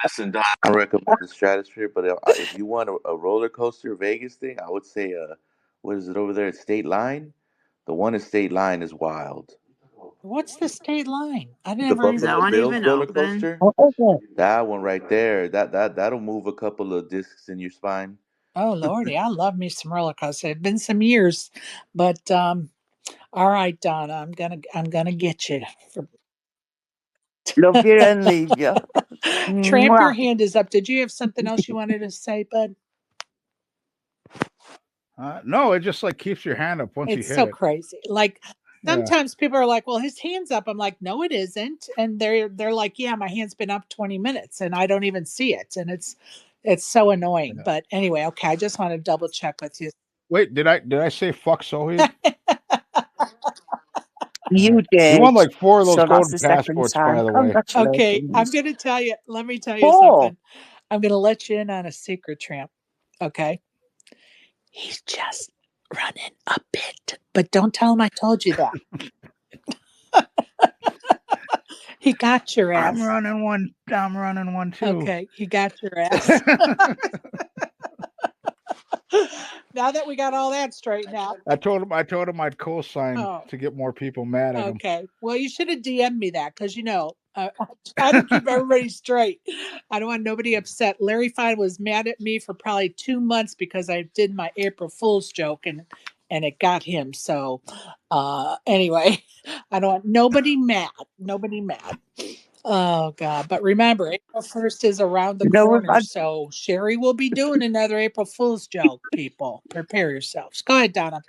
Listen, Don, I don't recommend the stratosphere, but if you want a roller coaster Vegas thing, I would say, what is it over there at State Line? The one at State Line is wild.
What's the State Line? I
The
never
Buffalo
that one
Bills
even
roller
open?
coaster. That one right there. That'll move a couple of discs in your spine.
Oh Lordy, I love me some roller coaster. It's been some years, but all right, Donna, I'm gonna get you.
Love you and leave you.
Tramp, your hand is up. Did you have something else you wanted to say, bud?
No, it just like keeps your hand up once you hit it.
It's so crazy. Like sometimes people are like, "Well, his hand's up." I'm like, "No, it isn't." And they're like, "Yeah, my hand's been up 20 minutes and I don't even see it." And it's so annoying. Yeah. But anyway, okay, I just want to double check with you.
Wait, did I say fuck Soheeb?
You did.
You won like 4 of those golden passports, by the way.
Okay, I'm going to tell you. Let me tell you something. I'm going to let you in on a secret, Tramp. Okay. He's just running a bit, but don't tell him I told you that. He got your ass.
I'm running one too.
Okay, he got your ass. Now that we got all that straightened out.
I told him I'd co-sign to get more people mad at him.
Okay. Well, you should have DM'd me that because I try to keep everybody straight. I don't want nobody upset. Larry Fine was mad at me for probably 2 months because I did my April Fool's joke and it got him. So anyway, I don't want nobody mad. Nobody mad. Oh God. But remember, April 1st is around the corner. So Sherry will be doing another April Fool's joke, people. Prepare yourselves. Go ahead, Donna.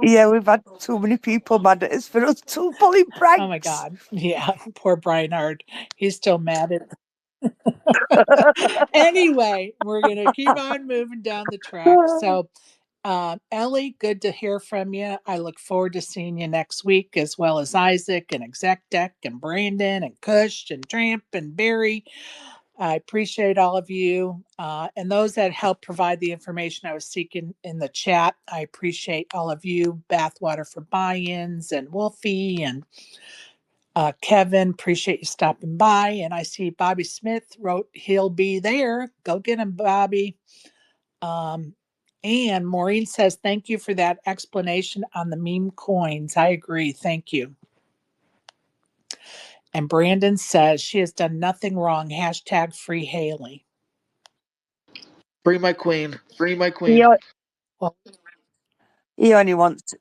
Yeah, we've had too many people mad at us for us two pulling pranks.
Oh my God. Yeah, poor Brianard. He's still mad at. Anyway, we're going to keep on moving down the track. So, Ellie, good to hear from you. I look forward to seeing you next week, as well as Isaac and Exec Deck and Brandon and Kush and Tramp and Barry. I appreciate all of you and those that helped provide the information I was seeking in the chat. I appreciate all of you, Bathwater for Buy-ins and Wolfie and Kevin. Appreciate you stopping by. And I see Bobby Smith wrote he'll be there. Go get him, Bobby. And Maureen says, thank you for that explanation on the meme coins. I agree. Thank you. And Brandon says she has done nothing wrong. Hashtag free Haley.
Free my queen. Free my
He,
queen.
Well,
he only wants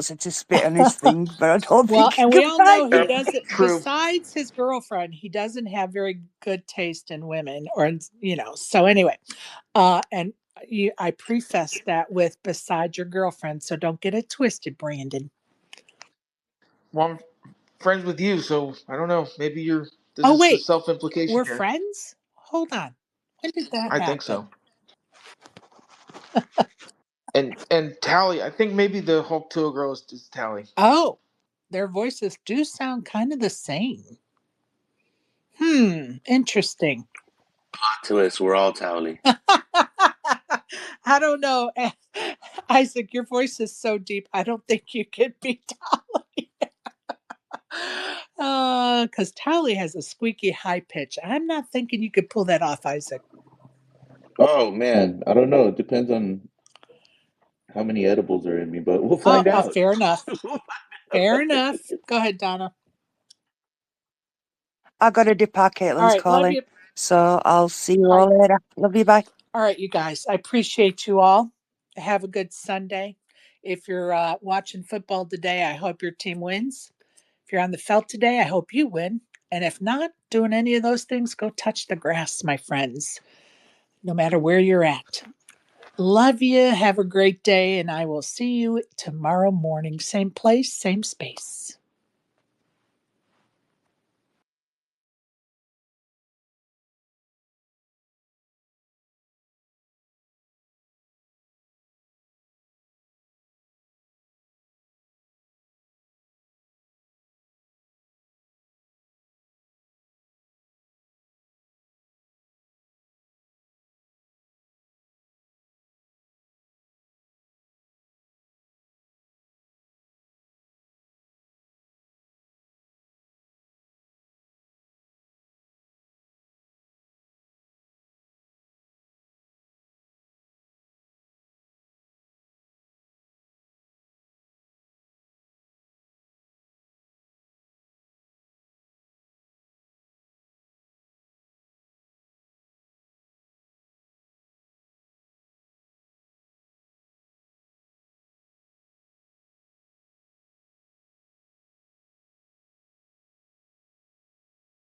her to spit on his thing, but I don't
well,
think he
and we
can
all know
find
he
it.
doesn't,
True.
besides his girlfriend, he doesn't have very good taste in women or, so anyway, and I prefaced that with beside your girlfriend. So don't get it twisted, Brandon.
Well, I'm friends with you, so I don't know. Maybe there's
Oh,
just a
wait,
self-implication
we're
here.
friends? Hold on. When did that
I think
happen?
so. And Tally, I think maybe the Hauk Tau girl is Tally.
Oh, their voices do sound kind of the same. Interesting.
Twist, we're all Towley.
I don't know. Isaac, your voice is so deep. I don't think you can be Tally. Because Tally has a squeaky high pitch. I'm not thinking you could pull that off, Isaac.
Oh man, I don't know. It depends on how many edibles are in me, but we'll find out.
Fair enough. Fair enough. Go ahead, Donna.
I got to depart.
All
Caitlin's
right. Love
calling.
you.
So I'll see you
All right.
all later. Love you. Bye.
All right, you guys. I appreciate you all. Have a good Sunday. If you're watching football today, I hope your team wins. If you're on the felt today, I hope you win. And if not doing any of those things, go touch the grass, my friends, no matter where you're at. Love you. Have a great day. And I will see you tomorrow morning. Same place, same space.